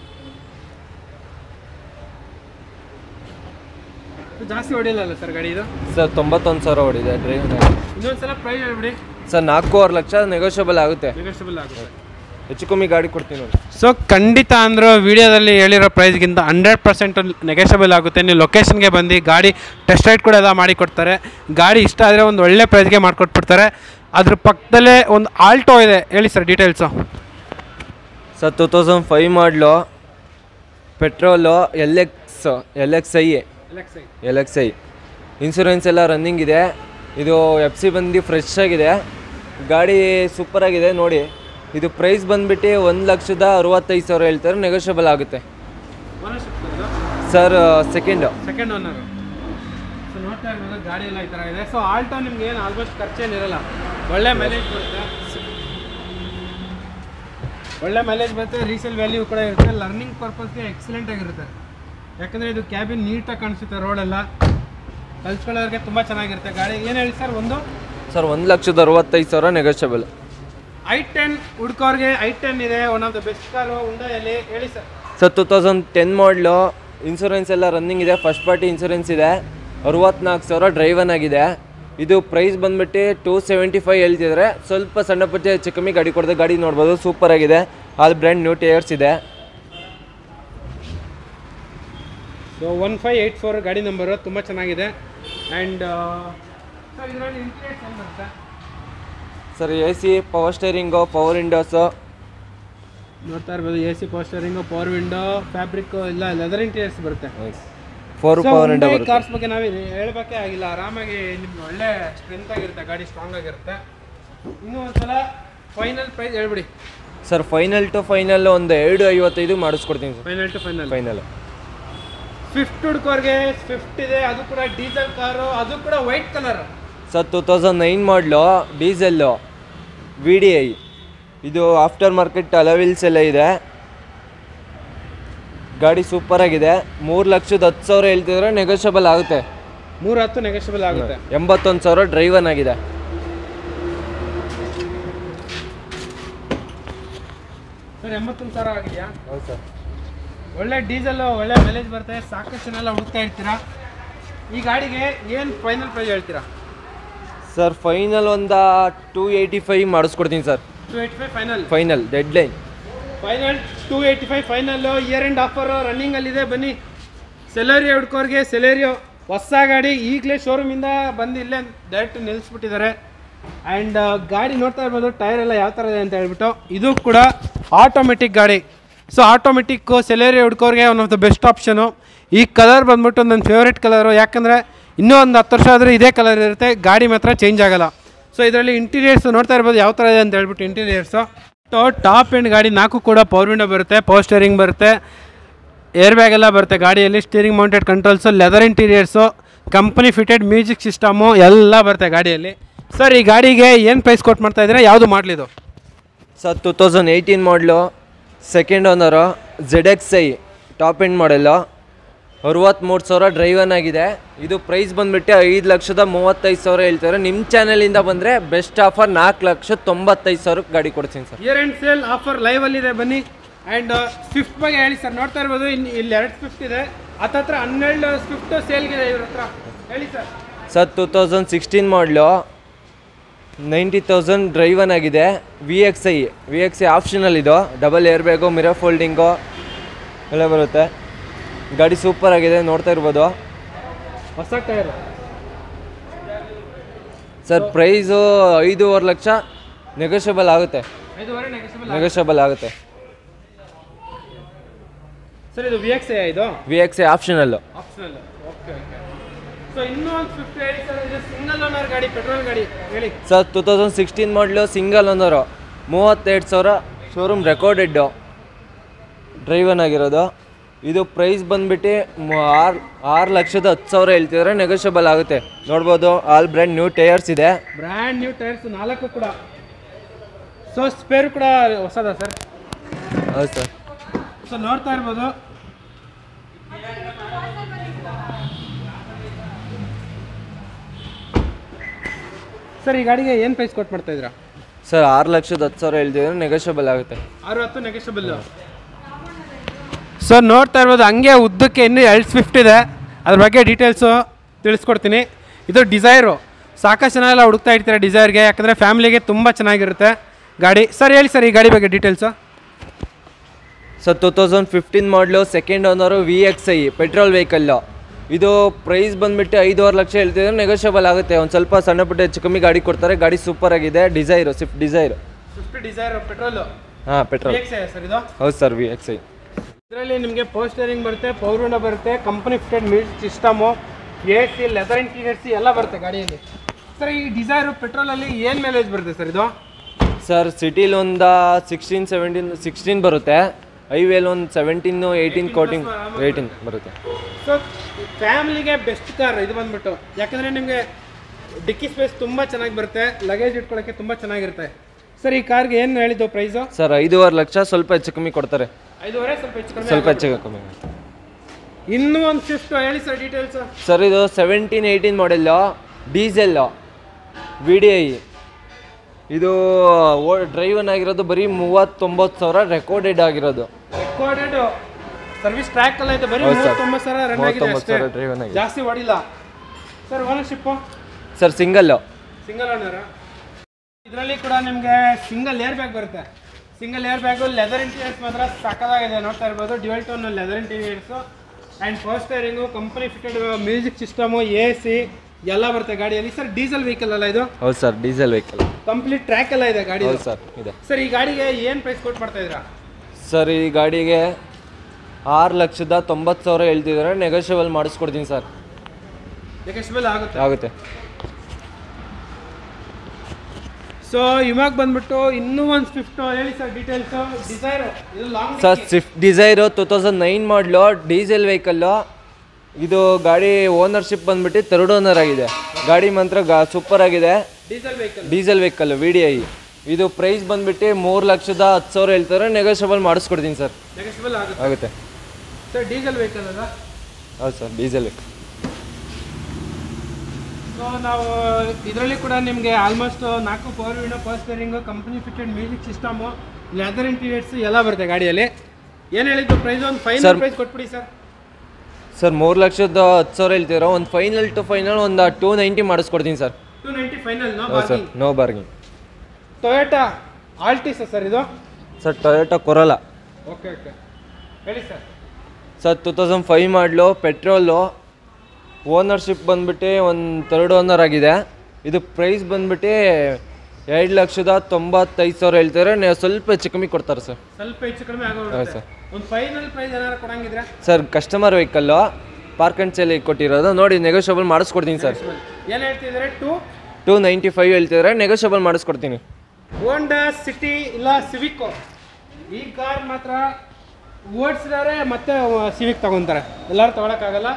ಜಾಸ್ತಿ ಹೊಡಿಲ್ಲ ಸರ್ ಗಾಡಿ ಇದು? ಸರ್ 91,000 ಹೊಡಿದೆ ಡ್ರೈವ್. ಇನ್ನೊಂದ್ಸಲ ಪ್ರೈಸ್ ಹೇಳ್ಬಿಡಿ ಸರ್. 4,5 ಲಕ್ಷ ನೆಗೋಷಿಯಬಲ್ ಆಗುತ್ತೆ. ಹೆಚ್ಚು ಕಮ್ಮಿ ಗಾಡಿ ಕೊಡ್ತೀನಿ ನೋಡಿ. ಸೊ ಖಂಡಿತ ಅಂದರೂ ವಿಡಿಯೋದಲ್ಲಿ ಹೇಳಿರೋ ಪ್ರೈಸ್ಗಿಂತ 100% ನೆಗೆಷಬಲ್ ಆಗುತ್ತೆ. ನೀವು ಲೊಕೇಶನ್ಗೆ ಬಂದು ಗಾಡಿ ಟೆಸ್ಟ್ ರೈಡ್ ಕೂಡ ಎಲ್ಲ ಮಾಡಿಕೊಡ್ತಾರೆ. ಗಾಡಿ ಇಷ್ಟ ಆದರೆ ಒಂದು ಒಳ್ಳೆ ಪ್ರೈಸ್ಗೆ ಮಾಡಿಕೊಟ್ಬಿಡ್ತಾರೆ. ಅದ್ರ ಪಕ್ಕದಲ್ಲೇ ಒಂದು ಆಲ್ಟೋ ಇದೆ, ಹೇಳಿ sir details. Sir 2005 model petrol LXi insurance ಎಲ್ಲ ರನ್ನಿಂಗ್ ಇದೆ. ಇದು FC ಬಂದು ಫ್ರೆಶ್ ಆಗಿದೆ, ಗಾಡಿ ಸೂಪರಾಗಿದೆ ನೋಡಿ. ಇದು ಪ್ರೈಸ್ ಬಂದುಬಿಟ್ಟು 1,65,000 ಹೇಳ್ತಾರೆ, ನೆಗೋಷಿಯಬಲ್ ಆಗುತ್ತೆ ಸರ್. Second owner. ಸೊ ನೋಡ್ತಾ ಇರ್ಬೋದು ಗಾಡಿ ಎಲ್ಲ ಈ ಥರ ಇದೆ. ಸೊ ಆಲ್ಟೋ ನಿಮ್ಗೆ ಏನು ಆಲ್ಮೋಸ್ಟ್ ಖರ್ಚೇನಿರಲ್ಲ, ಒಳ್ಳೆ ಮೈಲೇಜ್ ಬರುತ್ತೆ, ರೀಸೇಲ್ ವ್ಯಾಲ್ಯೂ ಕೂಡ ಇರುತ್ತೆ. ಲರ್ನಿಂಗ್ ಪರ್ಪಸ್ಗೆ ಎಕ್ಸಲೆಂಟ್ ಆಗಿರುತ್ತೆ, ಯಾಕಂದರೆ ಇದು ಕ್ಯಾಬಿನ್ ನೀಟಾಗಿ ಕಾಣಿಸುತ್ತೆ, ರೋಡೆಲ್ಲ ಕಲ್ಸ್ಕೊಳ್ಳೋರಿಗೆ ತುಂಬ ಚೆನ್ನಾಗಿರುತ್ತೆ ಗಾಡಿ. ಏನು ಹೇಳಿ ಸರ್ ಸರ್ 1,65,000 ನೆಗೋಷಿಯಬಲ್. i10 ಹುಡ್ಕೋರ್ಗೆ i10 ಇದೆ, one of the best car ಹುಂಡೈಯಲ್ಲಿ. ಹೇಳಿ ಸರ್. ಸರ್ 2010 ಮಾಡಲು ಇನ್ಸೂರೆನ್ಸ್ ಎಲ್ಲ ರನ್ನಿಂಗ್ ಇದೆ, ಫಸ್ಟ್ ಪಾರ್ಟಿ ಇನ್ಸೂರೆನ್ಸ್ ಇದೆ, 64,000 ಡ್ರೈವನ್ ಆಗಿದೆ. ಇದು ಪ್ರೈಸ್ ಬಂದ್ಬಿಟ್ಟು 275 ಹೇಳ್ತಿದ್ರೆ, ಸ್ವಲ್ಪ ಸಣ್ಣ ಪುಟ್ಟ ಹೆಚ್ಚು ಕಮ್ಮಿ ಗಾಡಿ ಕೊಡ್ದೆ. ಗಾಡಿ ನೋಡ್ಬೋದು ಸೂಪರ್ ಆಗಿದೆ, ಆಲ್ ಬ್ರ್ಯಾಂಡ್ ನ್ಯೂ ಟೈರ್ಸ್ ಇದೆ. ಸೊ 1584 ಗಾಡಿ ನಂಬರು, ತುಂಬ ಚೆನ್ನಾಗಿದೆ. ಆ್ಯಂಡ್ ಸರ್ ಇದರಲ್ಲಿ ಇಂಟೀರಿಯರ್ಸ್ ಏನು ಬರುತ್ತೆ sir? AC, power steering, power windows ನೋಡ್ತಾ ಇರ್ಬೋದು. AC, power steering, power window, fabric ಎಲ್ಲ ಲೆದರ್ ಇಂಟೀರಿಯರ್ಸ್ ಬರುತ್ತೆ. 4 ಪವರ್ ವಿಂಡೋ ಬರುತ್ತೆ. ಕಾರ್ಸ್ ಬಗ್ಗೆ ನಾವು ಹೇಳಬೇಕೇ ಆಗಿಲ್ಲ, ಆರಾಮಾಗಿ ನಿಮ್ಗೆ ಒಳ್ಳೆ ಸ್ಟ್ರೆಂತ್ ಆಗಿರುತ್ತೆ, ಗಾಡಿ ಸ್ಟ್ರಾಂಗ್ ಆಗಿರುತ್ತೆ. ಇನ್ನೂ ಒಂದ್ಸಲ ಫೈನಲ್ ಪ್ರೈಸ್ ಹೇಳ್ಬಿಡಿ ಸರ್. ಫೈನಲ್ ಟು ಫೈನಲ್ ಒಂದು 255 ಮಾಡಿಸ್ಕೊಡ್ತೀನಿ ಸರ್. ಫೈನಲ್ ಸ್ವಿಫ್ಟ್ ಹುಡ್ಕೋರ್ಗೆ ಸ್ವಿಫ್ಟ್ ಇದೆ, ಅದು ಕೂಡ ಡೀಸೆಲ್ ಕಾರು, ಅದು ಕೂಡ ವೈಟ್ ಕಲರ್. ಸರ್ 2009 ಮಾಡಲು ಡೀಸೆಲ್ಲು VDI. ಇದು ಆಫ್ಟರ್ ಮಾರ್ಕೆಟ್ ಅಲವಿಲ್ಸ್ ಎಲ್ಲ ಇದೆ, ಗಾಡಿ ಸೂಪರ್ ಆಗಿದೆ. 3,10,000 ಹೇಳ್ತಿದ್ರೆ ನೆಗೋಷಿಯಬಲ್ ಆಗುತ್ತೆ. 310 ನೆಗೋಷಿಯಬಲ್ ಆಗುತ್ತೆ. 81,000 ಡ್ರೈವನ್ ಆಗಿದೆ. ಸರ್ 81,000 ಆಗಿದೆಯಾ? ಹೌದು ಸರ್. ಒಳ್ಳೆ ಡೀಸೆಲ್, ಒಳ್ಳೆ ಮೈಲೇಜ್ ಬರ್ತದೆ, ಸಾಕಷ್ಟು ಜನ ಎಲ್ಲ ಹುಡುಕ್ತಾ ಇರ್ತೀರಾ. ಈ ಗಾಡಿಗೆ ಏನು ಫೈನಲ್ ಪ್ರೈಸ್ ಹೇಳ್ತೀರಾ ಸರ್? ಫೈನಲ್ ಒಂದು 285 ಮಾಡಿಸ್ಕೊಡ್ತೀನಿ sir. 285 final deadline. Final 285 final. Year end offer ರನ್ನಿಂಗಲ್ಲಿದೆ, ಬನ್ನಿ. ಸೆಲೆರಿಯೋ ಹುಡ್ಕೋರ್ಗೆ ಸೆಲೆರಿಯೋ ಹೊಸ ಗಾಡಿ ಈಗಲೇ ಶೋರೂಮಿಂದ ಬಂದು ಇಲ್ಲೇ ಡೈರೆಕ್ಟ್ ನಿಲ್ಲಿಸ್ಬಿಟ್ಟಿದ್ದಾರೆ. ಆ್ಯಂಡ್ ಗಾಡಿ ನೋಡ್ತಾ ಇರ್ಬೋದು, ಟೈರ್ ಎಲ್ಲ ಯಾವ ಥರ ಇದೆ ಅಂತ ಹೇಳ್ಬಿಟ್ಟು. ಇದು ಕೂಡ ಆಟೋಮೆಟಿಕ್ ಗಾಡಿ. ಸೊ ಆಟೋಮೆಟಿಕ್ಕು ಸೆಲೆರಿಯೋ ಹುಡ್ಕೋರ್ಗೆ one of the best option. ಈ ಕಲರ್ ಬಂದ್ಬಿಟ್ಟು ನನ್ನ ಫೇವ್ರೇಟ್ ಕಲರು, ಯಾಕಂದರೆ ಇನ್ನೂ ಒಂದು 10 ವರ್ಷ ಆದರೂ ಇದೇ ಕಲರ್ ಇರುತ್ತೆ, ಗಾಡಿ ಮಾತ್ರ ಚೇಂಜ್ ಆಗೋಲ್ಲ. ಸೊ ಇದರಲ್ಲಿ ಇಂಟೀರಿಯರ್ಸ್ ನೋಡ್ತಾ ಇರ್ಬೋದು ಯಾವ ಥರ ಇದೆ ಅಂತ ಹೇಳ್ಬಿಟ್ಟು. ಇಂಟೀರಿಯರ್ಸು ಟಾಪ್ ಎಂಡ್ ಗಾಡಿ, 4 ಕೂಡ ಪವರ್ ವಿಂಡೋ ಬರುತ್ತೆ, ಪವರ್ ಸ್ಟೇರಿಂಗ್ ಬರುತ್ತೆ, ಏರ್ ಬ್ಯಾಗ್ ಎಲ್ಲ ಬರುತ್ತೆ ಗಾಡಿಯಲ್ಲಿ, steering mounted controls, leather interiors, company fitted music system ಎಲ್ಲ ಬರುತ್ತೆ ಗಾಡಿಯಲ್ಲಿ. ಸರ್ ಈ ಗಾಡಿಗೆ ಏನು ಪ್ರೈಸ್ ಕೊಟ್ಟು ಮಾಡ್ತಾ ಇದ್ದೀರಾ, ಯಾವುದು ಮಾಡಲಿದು ಸರ್? 2018 ಮಾಡಲು second owner, ZXi top end model, 63,000 driven ಆಗಿದೆ. ಇದು ಪ್ರೈಸ್ ಬಂದುಬಿಟ್ಟು 5,35,000 ಹೇಳ್ತಾರೆ. ನಿಮ್ಮ ಚಾನಲಿಂದ ಬಂದರೆ ಬೆಸ್ಟ್ ಆಫರ್ 4,95,000 ಗಾಡಿ ಕೊಡ್ತೀನಿ sir. Year end sale offer ಲೈವಲ್ಲಿದೆ, ಬನ್ನಿ. ಆ್ಯಂಡ್ ಸ್ವಿಫ್ಟ್ ಬಗ್ಗೆ ಹೇಳಿ ಸರ್. ನೋಡ್ತಾ ಇರ್ಬೋದು ಇಲ್ಲಿ 2 ಸ್ವಿಫ್ಟ್ ಇದೆ, ಹತ್ತತ್ರ 12 ಸ್ವಿಫ್ಟ್ ಸೇಲ್ಗಿದೆ ಇವ್ರ ಹತ್ರ. ಹೇಳಿ ಸರ್. ಸರ್ 2016 ಮಾಡಲು 90,000 ಡ್ರೈವನ್ ಆಗಿದೆ. VXi ಆಪ್ಷನಲ್ ಇದು, double air bag, mirror folding ಎಲ್ಲ ಬರುತ್ತೆ. ಗಾಡಿ ಸೂಪರ್ ಆಗಿದೆ, ನೋಡ್ತಾ ಇರ್ಬೋದು. ಹೊಸ tyre sir. Price 5.5 lakh negotiable ಆಗುತ್ತೆ. 5.5 ನೆಗೋಷಿಯಬಲ್ ಆಗುತ್ತೆ ಸರ್. ಇದು VXi ಇದು VXi optional. Optional. Okay okay. So ಇನ್ನೂ ಒಂದು ಸ್ವಿಫ್ಟ್ ಹೇಳಿ ಸರ್. ಇದು ಸಿಂಗಲ್ ಓನರ್ ಗಾಡಿ, ಪೆಟ್ರೋಲ್ ಗಾಡಿ ಹೇಳಿ ಸರ್. 2016 ಮಾಡಲು ಸಿಂಗಲ್ ಓನರು, 32,000 ಶೋರೂಮ್ ರೆಕಾರ್ಡೆಡ್ಡು ಡ್ರೈವನ್ ಆಗಿರೋದು. ಇದು ಪ್ರೈಸ್ ಬಂದುಬಿಟ್ಟು 6,10,000 ಹೇಳ್ತಿದ್ರೆ ನೆಗೋಷಿಯಬಲ್ ಆಗುತ್ತೆ. ನೋಡ್ಬೋದು ಆಲ್ ಬ್ರ್ಯಾಂಡ್ ನ್ಯೂ ಟೈರ್ಸ್ ಇದೆ, ಬ್ರ್ಯಾಂಡ್ ನ್ಯೂ ಟೈರ್ಸ್ 4 ಕೂಡ. ಸೊ ಸ್ಪೇರ್ ಕೂಡ ಹೊಸದಾ ಸರ್? ಹೌದು ಸರ್. ಸೊ ನೋಡ್ತಾ ಇರ್ಬೋದು. ಸರ್ ಈ ಗಾಡಿಗೆ ಏನು ಪ್ರೈಸ್ ಕೊಟ್ಟು ಮಾಡ್ತಾ ಇದ್ದೀರಾ ಸರ್? 6,10,000 ಹೇಳ್ತಿದ್ರೆ ನೆಗೋಷಿಯಬಲ್ ಆಗುತ್ತೆ. 610 ನೆಗೋಷಿಯಬಲ್. ಸೊ ನೋಡ್ತಾ ಇರ್ಬೋದು, ಹಂಗೆ ಉದ್ದಕ್ಕೆ ಇನ್ನೂ 2 ಸ್ವಿಫ್ಟ್ ಇದೆ, ಅದ್ರ ಬಗ್ಗೆ ಡೀಟೇಲ್ಸು ತಿಳಿಸ್ಕೊಡ್ತೀನಿ. ಇದು ಡಿಸೈರು, ಸಾಕಷ್ಟು ಜನ ಎಲ್ಲ ಹುಡುಕ್ತಾ ಇರ್ತಾರೆ ಡಿಸೈರ್ಗೆ, ಯಾಕಂದರೆ ಫ್ಯಾಮಿಲಿಗೆ ತುಂಬ ಚೆನ್ನಾಗಿರುತ್ತೆ. ಗಾಡಿ ಸರ್ ಹೇಳಿ ಸರ್ ಈ ಗಾಡಿ ಬಗ್ಗೆ ಡೀಟೇಲ್ಸು. ಸರ್ 2015 ಮಾಡಲು second owner VXi petrol vehicle. ಇದು ಪ್ರೈಸ್ ಬಂದುಬಿಟ್ಟು 5.5 ಲಕ್ಷ ಹೇಳ್ತಿದ್ರೆ ನೆಗೋಷಿಯಬಲ್ ಆಗುತ್ತೆ. ಒಂದು ಸ್ವಲ್ಪ ಸಣ್ಣ ಪುಟ್ಟ ಹೆಚ್ಚು ಕಮ್ಮಿ ಗಾಡಿ ಕೊಡ್ತಾರೆ. ಗಾಡಿ ಸೂಪರ್ ಆಗಿದೆ. Dzire Swift Dzire. Swift Dzire petrol. ಹಾಂ ಪೆಟ್ರೋಲ್. ಸರ್ ಇದು ಹೌದು ಸರ್ VXi. ಇದರಲ್ಲಿ ನಿಮಗೆ ಪವರ್ ಸ್ಟೇರಿಂಗ್ ಬರುತ್ತೆ, ಪವರ್ ವಿಂಡೋ ಬರುತ್ತೆ, company fitted music system, AC, leather interiors ಎಲ್ಲ ಬರುತ್ತೆ ಗಾಡಿಯಲ್ಲಿ. ಸರ್ ಈ ಡಿಸೈರು ಪೆಟ್ರೋಲಲ್ಲಿ ಏನು ಮೈಲೇಜ್ ಬರುತ್ತೆ ಸರ್ ಇದು? ಸರ್ ಸಿಟಿಲಿ ಒಂದು 16 ಬರುತ್ತೆ. ಹೈವೇಲಿ ಒಂದು 17 18 ಕೋಟಿಂಗ್ 18 ಬರುತ್ತೆ. ಸೊ ಫ್ಯಾಮಿಲಿಗೆ ಬೆಸ್ಟ್ ಕಾರ್ ಇದು ಬಂದ್ಬಿಟ್ಟು, ಯಾಕಂದರೆ ನಿಮಗೆ ಡಿಕ್ಕಿ ಸ್ಪೇಸ್ ತುಂಬ ಚೆನ್ನಾಗಿ ಬರುತ್ತೆ, ಲಗೇಜ್ ಇಟ್ಕೊಳ್ಳೋಕ್ಕೆ ತುಂಬ ಚೆನ್ನಾಗಿರುತ್ತೆ. ಸರ್ ಈ ಕಾರ್ಗೆ ಏನು ಹೇಳಿದ್ದು ಪ್ರೈಸು? ಸರ್ 5.5 ಲಕ್ಷ, ಸ್ವಲ್ಪ ಹೆಚ್ಚು ಕಮ್ಮಿ ಕೊಡ್ತಾರೆ. 5.5 ಸ್ವಲ್ಪ ಹೆಚ್ಚು ಕಮ್ಮಿ. ಸ್ವಲ್ಪ ಹೆಚ್ಚು ಕಮ್ಮಿ. ಇನ್ನೂ ಒಂದು ಸ್ವಿಫ್ಟ್ ಹೇಳಿ ಸರ್ ಡೀಟೇಲ್ಸು. ಸರ್ ಇದು 17 18 ಮಾಡೆಲ್ಲು, ಡೀಸೆಲ್ಲು, VDI. ಇದು ಡ್ರೈವನ್ ಆಗಿರೋದು ಬರೀ 39,000 ರೆಕಾರ್ಡೆಡ್ ಆಗಿರೋದು. ರೆಕಾರ್ಡೆಡ್ ಸರ್ವಿಸ್ ಟ್ರ್ಯಾಕ್ ಎಲ್ಲ ಇದೆ, ಬರೀ 39,000 ರನ್ ಆಗಿದೆ ಅಷ್ಟೇ, ಜಾಸ್ತಿ ಹೊಡಿಲ್ಲ. Sir ownership? Sir single. Single owner. ಇದರಲ್ಲಿ ಕೂಡ ನಿಮಗೆ ಸಿಂಗಲ್ ಏರ್ ಬ್ಯಾಗ್ ಬರುತ್ತೆ. Single air bag, leather interiors ಮಾತ್ರ ಸಕ್ಕದಾಗಿದೆ, ನೋಡ್ತಾ ಇರ್ಬೋದು. Dual tone leather interiors and power steering, company fitted music system, AC ಎಲ್ಲ ಬರುತ್ತೆ ಗಾಡಿಯಲ್ಲಿ. ಸರ್ ಡೀಸೆಲ್ ವೆಹಿಕಲ್ ಅಲ್ಲ ಇದು? ಹೌದು sir diesel vehicle. Complete track ಎಲ್ಲ ಇದೆ ಗಾಡಿ. ಹೌದು ಸರ್ ಇದೆ. ಸರ್ ಈ ಗಾಡಿಗೆ ಏನು ಪ್ರೈಸ್ ಕೊಟ್ಟು ಮಾಡ್ತಾ ಇದ್ದೀರಾ? ಸರ್ ಈ ಗಾಡಿಗೆ 6,90,000 ಹೇಳ್ತಿದ್ದಾರೆ. ನೆಗೋಷಿಯಬಲ್ ಮಾಡಿಸ್ಕೊಡ್ತೀನಿ ಸರ್. ನೆಗೋಷಿಯಬಲ್ ಆಗುತ್ತೆ? ಆಗುತ್ತೆ. ಸೊ ಇವಾಗ ಬಂದ್ಬಿಟ್ಟು ಇನ್ನೂ ಒಂದು ಸ್ವಿಫ್ಟ್ ಹೇಳಿ ಸರ್ ಡೀಟೇಲ್ಸು. ಡಿಸೈರು ಇದು ಲಾಂಗ್. ಸರ್ ಸ್ವಿಫ್ಟ್ ಡಿಸೈರು 2009 ಮಾಡಲು, ಡೀಸೆಲ್ ವೆಹಿಕಲ್ಲು. ಇದು ಗಾಡಿ ಓನರ್ಶಿಪ್ ಬಂದ್ಬಿಟ್ಟು 3rd ಓನರ್ ಆಗಿದೆ. ಗಾಡಿ ಮಾತ್ರ ಸೂಪರ್ ಆಗಿದೆ. Diesel vehicle VDI. ಇದು ಪ್ರೈಸ್ ಬಂದ್ಬಿಟ್ಟು 3,10,000 ಹೇಳ್ತಾರೆ. ನೆಗೋಷಿಯಬಲ್ ಮಾಡಿಸ್ಕೊಡ್ತೀನಿ ಸರ್. ನೆಗೋಷಿಯಬಲ್ ಆಗುತ್ತೆ ಸರ್. ಡೀಸೆಲ್ ವೆಹಿಕಲ್ ಅಲ್ಲ? ಹೌದು ಸರ್ ಡೀಸೆಲ್ ವೆಹಿಕಲ್. ಸೊ ನಾವು ಇದರಲ್ಲಿ ಕೂಡ ನಿಮಗೆ almost 4 power window, power steering, company fitted music system, leather interiors ಎಲ್ಲ ಬರುತ್ತೆ ಗಾಡಿಯಲ್ಲಿ. ಏನು ಹೇಳಿದ್ದು ಪ್ರೈಸ್? ಒಂದು ಫೈನಲ್ ಪ್ರೈಸ್ ಕೊಟ್ಬಿಡಿ ಸರ್. ಸರ್ 3,10,000 ಹೇಳ್ತೀರಾ. ಒಂದು ಫೈನಲ್ ಟು ಫೈನಲ್ ಒಂದು 290 ಮಾಡಿಸ್ಕೊಡ್ತೀನಿ sir. 290 final? Sir no bargaining. Toyota Altis sir ಇದು? Sir Toyota Corolla. Okay okay ಹೇಳಿ sir. Sir 2005 model, petrol. Ownership ಬಂದ್ಬಿಟ್ಟು ಒಂದು 3rd ಓನರ್ ಆಗಿದೆ. ಇದು ಪ್ರೈಸ್ ಬಂದ್ಬಿಟ್ಟು 2,95,000 ಹೇಳ್ತಾರೆ. ಸ್ವಲ್ಪ ಹೆಚ್ಚು ಕಮ್ಮಿ ಕೊಡ್ತಾರೆ ಸರ್. ಸ್ವಲ್ಪ ಹೆಚ್ಚು ಕಡಿಮೆ ಆಗೋದು ಸರ್. ಒಂದು ಫೈನಲ್ ಪ್ರೈಸ್ ಏನಾರು ಕೊಡಂಗಿದ್ರೆ? Sir customer vehicle, park and sale ಕೊಟ್ಟಿರೋದು. ನೋಡಿ ನೆಗೋಷಿಯಬಲ್ ಮಾಡಿಸ್ಕೊಡ್ತೀನಿ ಸರ್. ಏನು ಹೇಳ್ತಿದ್ದಾರೆ? 295 ಹೇಳ್ತಿದ್ದಾರೆ. ನೆಗೋಷಿಯಬಲ್ ಮಾಡಿಸ್ಕೊಡ್ತೀನಿ. ಹೋಂಡಾ ಸಿಟಿ ಇಲ್ಲ ಸಿವಿಕ್, ಈ ಕಾರ್ ಮಾತ್ರ ಓಡಿಸಿದಾರೆ ಮತ್ತೆ ಸಿವಿಕ್ ತಗೊತಾರೆ. ಎಲ್ಲರೂ ತೊಗೊಳಕ್ಕಾಗಲ್ಲ.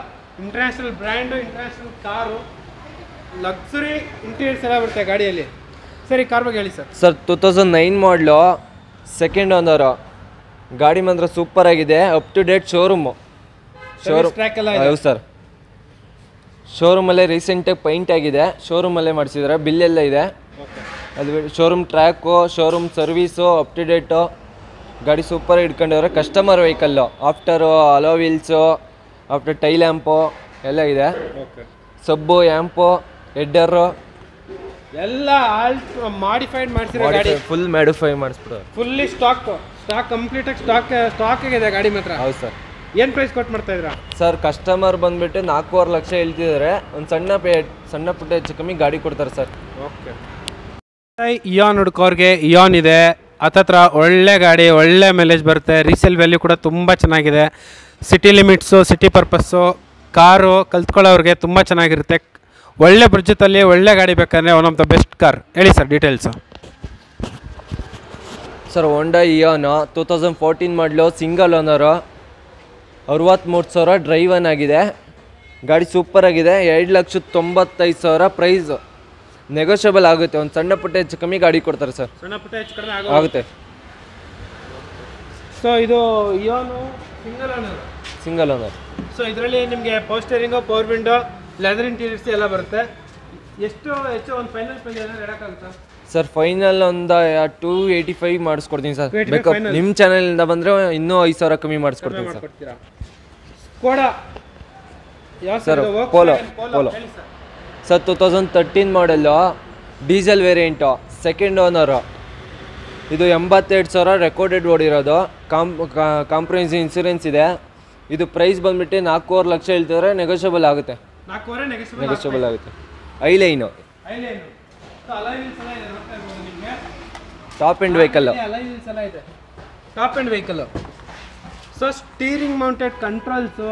International brand, international car, luxury interiors ಎಲ್ಲ ಬರುತ್ತೆ ಗಾಡಿಯಲ್ಲಿ. ಸರ್ ಈ ಕಾರ್ ಬಗ್ಗೆ ಹೇಳಿ ಸರ್. ಸರ್ 2009 ಮಾಡಲು, ಸೆಕೆಂಡ್ ಓನರು. ಗಾಡಿ ಮಾತ್ರ ಸೂಪರ್ ಆಗಿದೆ. Up to date showroom. Track ಎಲ್ಲ? ಹೌದು ಸರ್. ಶೋರೂಮಲ್ಲೇ ರೀಸೆಂಟಾಗಿ ಪೈಂಟ್ ಆಗಿದೆ. ಶೋರೂಮಲ್ಲೇ ಮಾಡಿಸಿದ್ದಾರೆ. ಬಿಲ್ ಎಲ್ಲ ಇದೆ. ಅದು showroom track, showroom service, up to date. ಗಾಡಿ ಸೂಪರ್ ಇಟ್ಕೊಂಡಿದ್ದಾರೆ. Customer vehicle. After alloy wheels, after tail lamp ಎಲ್ಲ ಇದೆ. ಸಬ್ಬು, ಲ್ಯಾಂಪು, ಹೆಡ್ಡರು ಎಲ್ಲ ಆಲ್ಟ್ ಮಾಡಿಫೈಡ್ ಮಾಡಿಸಿರೋ ಗಾಡಿ. ಫುಲ್ ಮಾಡಿಫೈ ಮಾಡಿಸ್ಬಿಡೋದು. ಫುಲ್ಲಿ ಸ್ಟಾಕ್ ಕಂಪ್ಲೀಟಾಗಿ ಸ್ಟಾಕ್ ಆಗಿದೆ ಗಾಡಿ ಮಾತ್ರ. ಹೌದು ಸರ್. ಏನು ಪ್ರೈಸ್ ಕೊಟ್ಟು ಮಾಡ್ತಾ ಇದ್ದೀರಾ? ಸರ್ ಕಸ್ಟಮರ್ ಬಂದುಬಿಟ್ಟು 4.5 ಲಕ್ಷ ಹೇಳ್ತಿದ್ದಾರೆ. ಒಂದು ಸಣ್ಣ ಪುಟ್ಟ ಹೆಚ್ಚು ಕಮ್ಮಿ ಗಾಡಿ ಕೊಡ್ತಾರೆ ಸರ್. ಓಕೆ. ಇಯಾನ್ ಹುಡ್ಕೋರ್ಗೆ ಇಯಾನ್ ಇದೆ. ಹತ್ತತ್ರ ಒಳ್ಳೆ ಗಾಡಿ, ಒಳ್ಳೆ ಮೈಲೇಜ್ ಬರುತ್ತೆ. ರೀಸೇಲ್ ವ್ಯಾಲ್ಯೂ ಕೂಡ ತುಂಬ ಚೆನ್ನಾಗಿದೆ. City limits, city purpose, car ಕಲ್ತ್ಕೊಳ್ಳೋರಿಗೆ ತುಂಬ ಚೆನ್ನಾಗಿರುತ್ತೆ. ಒಳ್ಳೆ ಬಡ್ಜೆಟಲ್ಲಿ ಒಳ್ಳೆ ಗಾಡಿ ಬೇಕಂದರೆ one of the best car. ಹೇಳಿ sir details. Sir Honda Eon 2014 model, single owner. 63,000 driven ಆಗಿದೆ. ಗಾಡಿ ಸೂಪರ್ ಆಗಿದೆ. 2,95,000 ಪ್ರೈಸು. ನೆಗೋಷಿಯಬಲ್ ಆಗುತ್ತೆ. ಒಂದು ಸಣ್ಣ ಪುಟ್ಟ ಹೆಚ್ಚು ಕಮ್ಮಿ ಗಾಡಿ ಕೊಡ್ತಾರೆ ಸರ್. ಸಣ್ಣ ಪುಟ್ಟ ಹೆಚ್ಚು ಕಡಿಮೆ ಆಗುತ್ತೆ. ಸೊ ಇದು Eon single owner. Single owner. So ಇದರಲ್ಲಿ ನಿಮಗೆ power steering, power window, leather interiors ಎಲ್ಲ ಬರುತ್ತೆ. ಎಷ್ಟು ಹೆಚ್ಚು ಒಂದು ಫೈನಲ್ ಪ್ರೈಸ್ ಏನಾದ್ರು ಹೇಳೋಕ್ಕಾಗುತ್ತಾ? ಸರ್ ಫೈನಲ್ ಒಂದು 285 ಮಾಡಿಸ್ಕೊಡ್ತೀನಿ ಸರ್. ಬೇಕಾ ನಿಮ್ಮ ಚಾನಲಿಂದ ಬಂದರೆ ಇನ್ನೂ 5,000 ಕಮ್ಮಿ ಮಾಡಿಸ್ಕೊಡ್ತೀನಿ ಸರ್. ಸ್ಕೋಡಾ ಯಾವ ಸರ್? ಪೋಲೋ. ಸರ್ 2013 ಮಾಡಲು, ಡೀಸೆಲ್ ವೇರಿಯಂಟು, ಸೆಕೆಂಡ್ ಓನರು. ಇದು 82,000 ರೆಕಾರ್ಡೆಡ್ ಓಡಿರೋದು. ಕಾಂಪ್ರಹೆನ್ಸಿವ್ ಇನ್ಸೂರೆನ್ಸ್ ಇದೆ. ಇದು ಪ್ರೈಸ್ ಬಂದ್ಬಿಟ್ಟು 4.5 ಲಕ್ಷ ಹೇಳ್ತಿದ್ರೆ ನೆಗೋಷಿಯಬಲ್ ಆಗುತ್ತೆ. 4.5 ನೆಗೋಷಿಯಬಲ್ ಆಗುತ್ತೆ. ಐಲೈನು top end vehicle. Top end vehicle. So steering mounted controls,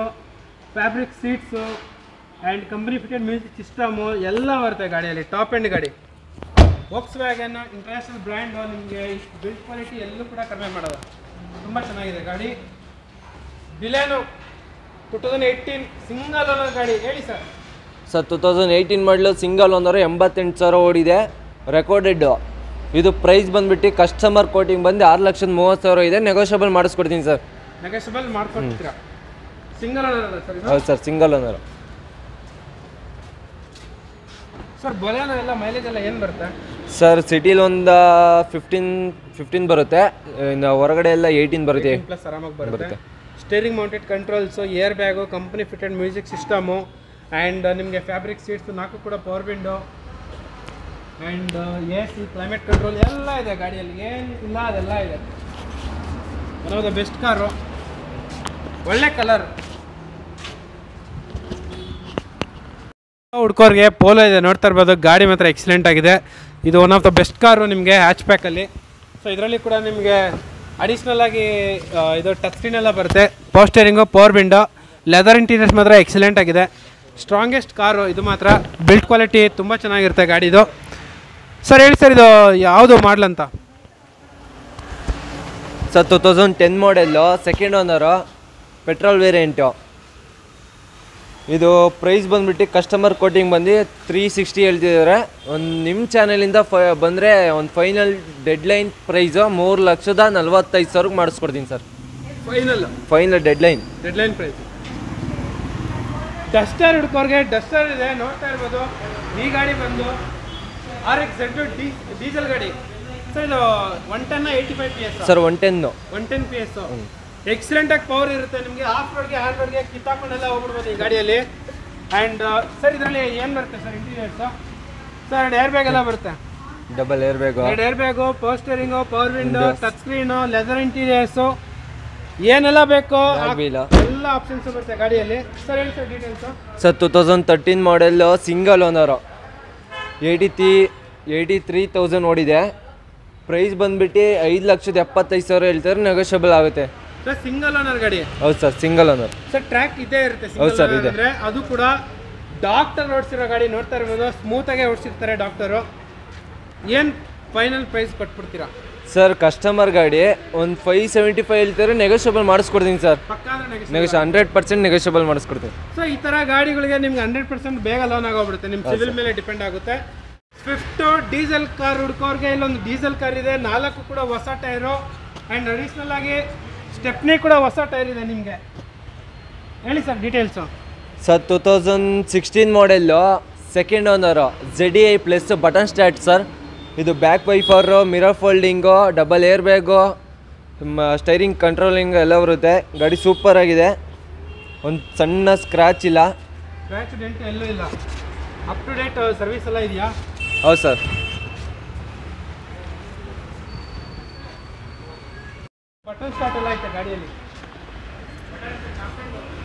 fabric seats and company fitted music system ಎಲ್ಲ ಬರುತ್ತೆ ಗಾಡಿಯಲ್ಲಿ. ಟಾಪ್ ಎಂಡ್ ಗಾಡಿ. Volkswagen international brand. ನಿಮಗೆ ಬಿಲ್ಡ್ ಕ್ವಾಲಿಟಿ ಎಲ್ಲೂ ಕೂಡ ಕಡಿಮೆ ಮಾಡೋದು. ತುಂಬ ಚೆನ್ನಾಗಿದೆ ಗಾಡಿ. ಬಿಲೆನೋ 2018 ಸಿಂಗಲ್ ಓನರ್ ಗಾಡಿ. ಹೇಳಿ ಸರ್. 2018 ಮಾಡಲು ಸಿಂಗಲ್ ಓನರು, 88,000 ಓಡಿದೆ, ರೆಕಾರ್ಡೆಡ್. ಇದು ಪ್ರೈಸ್ ಬಂದ್ಬಿಟ್ಟು ಕಸ್ಟಮರ್ ಕೋಟಿಂಗ್ ಬಂದು 6,30,000 ಇದೆ. ನೆಗೋಷಿಯಬಲ್ ಮಾಡಿಸ್ಕೊಡ್ತೀನಿ ಸರ್. ನೆಗೋಷಿಯಬಲ್ ಮಾಡ್ಕೊಡ್ತೀರಾ? ಸಿಂಗಲ್ ಓನರ್ ಅಲ್ಲ ಸರ್? ಹೌದು sir, single owner. Sir Baleno ಎಲ್ಲ ಮೈಲೇಜ್ ಎಲ್ಲ ಏನು ಬರುತ್ತೆ ಸರ್? ಸಿಟಿಲಿ ಒಂದು 15 ಬರುತ್ತೆ, ಇನ್ನು ಹೊರಗಡೆ ಎಲ್ಲ 18 ಬರುತ್ತೆ. ಪ್ಲಸ್ ಆರಾಮಾಗಿ ಬರುತ್ತೆ. Steering mounted controls, air bag, company fitted music system and ನಿಮಗೆ ಫ್ಯಾಬ್ರಿಕ್ ಸೀಟ್ಸು 4 ಕೂಡ power window and AC, climate control ಎಲ್ಲ ಇದೆ ಗಾಡಿಯಲ್ಲಿ. ಏನು ಇಲ್ಲ ಅದೆಲ್ಲ ಇದೆ. One of the best car. ಒಳ್ಳೆ ಕಲರ್. ಹುಡ್ಕೋರಿಗೆ ಪೋಲೋ ಇದೆ, ನೋಡ್ತಾ ಇರ್ಬೋದು. ಗಾಡಿ ಮಾತ್ರ ಎಕ್ಸಲೆಂಟ್ ಆಗಿದೆ. ಇದು one of the best car ನಿಮಗೆ ಹ್ಯಾಚ್ ಪ್ಯಾಕಲ್ಲಿ. ಸೊ ಇದರಲ್ಲಿ ಕೂಡ ನಿಮಗೆ ಅಡಿಷ್ನಲ್ ಆಗಿ ಇದು ಟಚ್ ಸ್ಕ್ರೀನ್ ಎಲ್ಲ ಬರುತ್ತೆ. Power steering, power window, leather interiors ಮಾತ್ರ ಎಕ್ಸಲೆಂಟ್ ಆಗಿದೆ. ಸ್ಟ್ರಾಂಗೆಸ್ಟ್ ಕಾರು ಇದು ಮಾತ್ರ. ಬಿಲ್ಡ್ ಕ್ವಾಲಿಟಿ ತುಂಬ ಚೆನ್ನಾಗಿರುತ್ತೆ ಗಾಡಿದು. ಸರ್ ಹೇಳಿ ಸರ್, ಇದು ಯಾವುದು ಮಾಡಲ್ ಅಂತ? Sir 2010 model, second owner, petrol variant. ಇದು ಪ್ರೈಸ್ ಬಂದ್ಬಿಟ್ಟು ಕಸ್ಟಮರ್ ಕೋಟಿಂಗ್ ಬಂದು 360 ಹೇಳ್ತಿದ್ದಾರೆ. ಒಂದು ನಿಮ್ಮ ಚಾನಲಿಂದ ಬಂದರೆ ಒಂದು ಫೈನಲ್ ಡೆಡ್ಲೈನ್ ಪ್ರೈಸು 3,45,000 ಮಾಡಿಸ್ಕೊಡ್ತೀನಿ sir. Final deadline price. Duster ಹುಡ್ಕೋರಿಗೆ ಡಸ್ಟರ್ ಇದೆ, ನೋಡ್ತಾ ಇರ್ಬೋದು. ಈ ಗಾಡಿ ಬಂದು RX-Z ಡೀಸೆಲ್ ಗಾಡಿ. ಸರ್ ಇದು 110 85 PS ಸರ್? 110 PS. ಎಕ್ಸಲೆಂಟ್ ಆಗಿ ಪವರ್ ಇರುತ್ತೆ ನಿಮಗೆ. ಆಫ್ ರೋಡ್ಗೆ ಆನ್ ರೋಡ್ಗೆ ಕಿತ್ತಾಕೊಂಡೆಲ್ಲ ಹೋಗ್ಬಿಡ್ಬೋದು ಈ ಗಾಡಿಯಲ್ಲಿ. ಆ್ಯಂಡ್ ಸರ್ ಇದರಲ್ಲಿ ಏನು ಬರುತ್ತೆ sir interiors? Sir 2 air bag ಎಲ್ಲ ಬರುತ್ತೆ. Double air bag, 2 air bag, power steering, power window, touch screen, leather interiors, ಏನೆಲ್ಲ ಬೇಕೋ ಎಲ್ಲ ಆಪ್ಷನ್ಸ್ ಬರುತ್ತೆ ಗಾಡಿಯಲ್ಲಿ. ಸರ್ ಹೇಳಿ sir details. Sir 2013 model, single owner, 83,000 ಓಡಿದೆ. ಪ್ರೈಸ್ ಬಂದ್ಬಿಟ್ಟು 5,75,000 ಹೇಳ್ತಾರೆ. ನೆಗೋಷಿಯಬಲ್ ಆಗುತ್ತೆ. ಸರ್ ಸಿಂಗಲ್ ಓನರ್ ಗಾಡಿ. ಹೌದು sir, single owner. Sir track ಇದೇ ಇರುತ್ತೆ. ಹೌದು ಸರ್, ಇದೆ. ಅಂದರೆ ಅದು ಕೂಡ ಡಾಕ್ಟರ್ ಓಡಿಸಿರೋ ಗಾಡಿ. ನೋಡ್ತಾ ಇರ್ಬೋದು, ಸ್ಮೂತಾಗೆ ಓಡಿಸಿರ್ತಾರೆ ಡಾಕ್ಟರು. ಏನು ಫೈನಲ್ ಪ್ರೈಸ್ ಕೊಟ್ಬಿಡ್ತೀರಾ ಸರ್? ಕಸ್ಟಮರ್ ಗಾಡಿ ಒಂದು 575 ಹೇಳ್ತಾರೆ. ನೆಗೋಷಿಯಬಲ್ ಮಾಡಿಸ್ಕೊಡ್ತೀನಿ ಸರ್. 100% ನೆಗೋಷಿಯಬಲ್ ಮಾಡಿಸ್ಕೊಡ್ತೀನಿ. ಸೊ ಈ ಥರ ಗಾಡಿಗಳಿಗೆ ನಿಮ್ಗೆ 100% ಬೇಗ ಲೋನ್ ಆಗೋಗ್ಬಿಡುತ್ತೆ. ನಿಮ್ಮ ಸಿವಿಲ್ ಮೇಲೆ ಡಿಪೆಂಡ್ ಆಗುತ್ತೆ. ಸ್ವಿಫ್ಟು ಡೀಸೆಲ್ ಕಾರ್ ಹುಡ್ಕೋರ್ಗೆ ಇಲ್ಲೊಂದು ಡೀಸೆಲ್ ಕಾರ್ ಇದೆ. 4 ಕೂಡ ಹೊಸ ಟೈರು ಆ್ಯಂಡ್ ಅಡಿಷ್ನಲ್ ಆಗಿ ಸ್ಟೆಪ್ನಿ ಕೂಡ ಹೊಸ ಟೈರ್ ಇದೆ ನಿಮಗೆ. ಹೇಳಿ sir details. Sir 2016 model, second owner, ZDI plus button start sir. ಇದು back wiper, mirror folding, double air bag, steering controlling ಎಲ್ಲ ಬರುತ್ತೆ. ಗಾಡಿ ಸೂಪರ್ ಆಗಿದೆ. ಒಂದು ಸಣ್ಣ ಸ್ಕ್ರ್ಯಾಚ್ ಇಲ್ಲ. ಸ್ಕ್ರ್ಯಾಚ್ ಡೆಂಟ್ ಎಲ್ಲೂ ಇಲ್ಲ. ಅಪ್ ಟು ಡೇಟ್ ಸರ್ವಿಸ್ ಎಲ್ಲ ಇದೆಯಾ? ಹೌದು ಸರ್. ಬಟನ್ ಸ್ಟಾರ್ಟ್ ಎಲ್ಲ ಐತೆ ಗಾಡಿಯಲ್ಲಿ.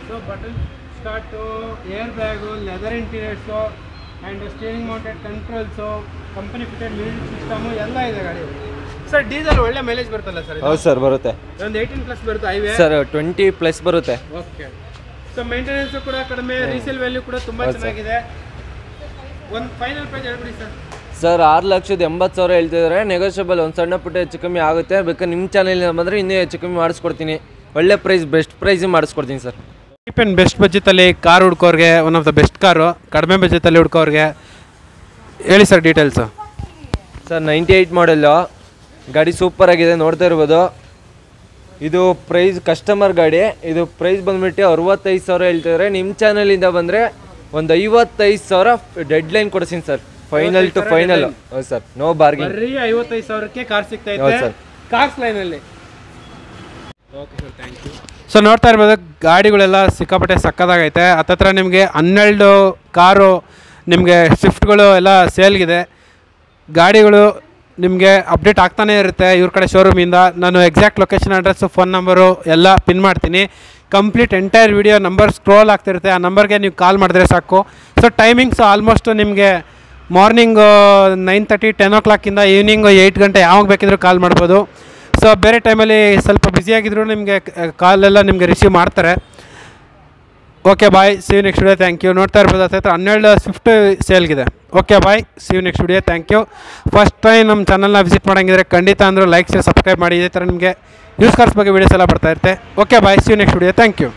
So button start, air bag, leather interiors and steering mounted controls, company fitted music system ಎಲ್ಲ ಇದೆ ಗಾಡಿಯಲ್ಲಿ. ಸರ್ ಡೀಸೆಲ್ ಒಳ್ಳೆ ಮೈಲೇಜ್ ಬರ್ತಲ್ಲ ಸರ್? ಹೌದು ಸರ್, ಬರುತ್ತೆ. ಒಂದು 18+ ಬರುತ್ತೆ ಹೈವೇ. ಸರ್ 20+ ಬರುತ್ತೆ. ಓಕೆ. ಸೊ ಮೇಂಟೆನೆನ್ಸು ಕೂಡ ಕಡಿಮೆ, ರೀಸೇಲ್ ವ್ಯಾಲ್ಯೂ ಕೂಡ ತುಂಬ ಚೆನ್ನಾಗಿದೆ. ಒಂದು ಫೈನಲ್ ಪ್ರೈಸ್ ಹೇಳ್ಬಿಡಿ ಸರ್. ಸರ್ 6,80,000 ಹೇಳ್ತಿದ್ದಾರೆ. ನೆಗೋಷಿಯಬಲ್ ಒಂದು ಸಣ್ಣ ಪುಟ್ಟ ಹೆಚ್ಚು ಕಮ್ಮಿ ಆಗುತ್ತೆ. ಬೇಕಾದ್ರೆ ನಿಮ್ಮ ಚಾನಲಿಂದ ಬಂದರೆ ಇನ್ನೂ ಹೆಚ್ಚು ಕಮ್ಮಿ ಮಾಡಿಸ್ಕೊಡ್ತೀನಿ. ಒಳ್ಳೆ ಪ್ರೈಸ್, ಬೆಸ್ಟ್ ಪ್ರೈಸ್ ಮಾಡಿಸ್ಕೊಡ್ತೀನಿ ಸರ್. ಚೀಪ್ ಆ್ಯಂಡ್ ಬೆಸ್ಟ್ ಬಜೆಟಲ್ಲಿ ಕಾರ್ ಹುಡ್ಕೋರಿಗೆ one of the best car. ಕಡಿಮೆ ಬಜೆಟಲ್ಲಿ ಹುಡ್ಕೋರಿಗೆ ಹೇಳಿ ಸರ್ ಡೀಟೇಲ್ಸು. ಸರ್ 98 ಮಾಡೆಲ್ಲು, ಗಾಡಿ ಸೂಪರ್ ಆಗಿದೆ, ನೋಡ್ತಾ ಇರ್ಬೋದು. ಇದು ಪ್ರೈಸ್ ಕಸ್ಟಮರ್ ಗಾಡಿ. ಇದು ಪ್ರೈಸ್ ಬಂದ್ಬಿಟ್ಟು 65,000 ಹೇಳ್ತಿದ್ದಾರೆ. ನಿಮ್ಮ ಚಾನಲಿಂದ ಬಂದರೆ ಒಂದು 55,000 ಡೆಡ್ಲೈನ್ ಕೊಡ್ತೀನಿ ಸರ್. Final to final. ಹೌದು ಸರ್, ನೋ ಬಾರ್ಗಿಂಗ್. ಬರೀ 55,000ಕ್ಕೆ ಕಾರ್ ಸಿಗ್ತಾ ಇದೆ ಕಾರ್ಸ್ ಲೈನಲ್ಲಿ. Okay sir, thank you. So ನೋಡ್ತಾ ಇರ್ಬೋದು, ಗಾಡಿಗಳೆಲ್ಲ ಸಿಕ್ಕಾಪಟ್ಟೆ ಸಕ್ಕದಾಗೈತೆ. ಹತ್ತತ್ರ ನಿಮಗೆ 12 ಕಾರು ನಿಮಗೆ ಸ್ವಿಫ್ಟ್ಗಳು ಎಲ್ಲ ಸೇಲ್ಗಿದೆ. ಗಾಡಿಗಳು ನಿಮಗೆ ಅಪ್ಡೇಟ್ ಆಗ್ತಾನೇ ಇರುತ್ತೆ ಇವ್ರ ಕಡೆ ಶೋರೂಮಿಂದ. ನಾನು exact location address phone number ಎಲ್ಲ ಪಿನ್ ಮಾಡ್ತೀನಿ. Complete entire video number scroll ಆಗ್ತಿರುತ್ತೆ, ಆ ನಂಬರ್ಗೆ ನೀವು ಕಾಲ್ ಮಾಡಿದ್ರೆ ಸಾಕು. ಸೊ ಟೈಮಿಂಗ್ಸು ಆಲ್ಮೋಸ್ಟ್ ನಿಮಗೆ ಮಾರ್ನಿಂಗು 9:30 10 o'clock ಈವ್ನಿಂಗು 8 ಗಂಟೆ ಯಾವಾಗ ಬೇಕಿದ್ರೂ ಕಾಲ್ ಮಾಡ್ಬೋದು. ಸೊ ಬೇರೆ ಟೈಮಲ್ಲಿ ಸ್ವಲ್ಪ ಬ್ಯುಸಿಯಾಗಿದ್ರು ನಿಮಗೆ ಕಾಲೆಲ್ಲ ನಿಮಗೆ ರಿಸೀವ್ ಮಾಡ್ತಾರೆ. Okay bye, see you next video. Thank you. ನೋಡ್ತಾ ಇರ್ಬೋದು ಹತ್ರ 12 ಸ್ವಿಫ್ಟ್ ಸೇಲ್ಗಿದೆ. Okay bye, see you next video. Thank you. First time ನಮ್ಮ ಚಾನಲ್ನ ವಿಸಿಟ್ ಮಾಡೋಂಗಿದ್ರೆ ಖಂಡಿತ ಅಂದರೂ ಲೈಕ್ ಶೇರ್ ಸಬ್ಸ್ಕ್ರೈಬ್ ಮಾಡಿ. ಇದೇ ಥರ ನಿಮಗೆ ಯೂಸ್ ಕಾರ್ಸ್ ಬಗ್ಗೆ ವೀಡಿಯೋಸ್ ಎಲ್ಲ ಬರ್ತಾ ಇರುತ್ತೆ. Okay bye, see you next video. Thank you.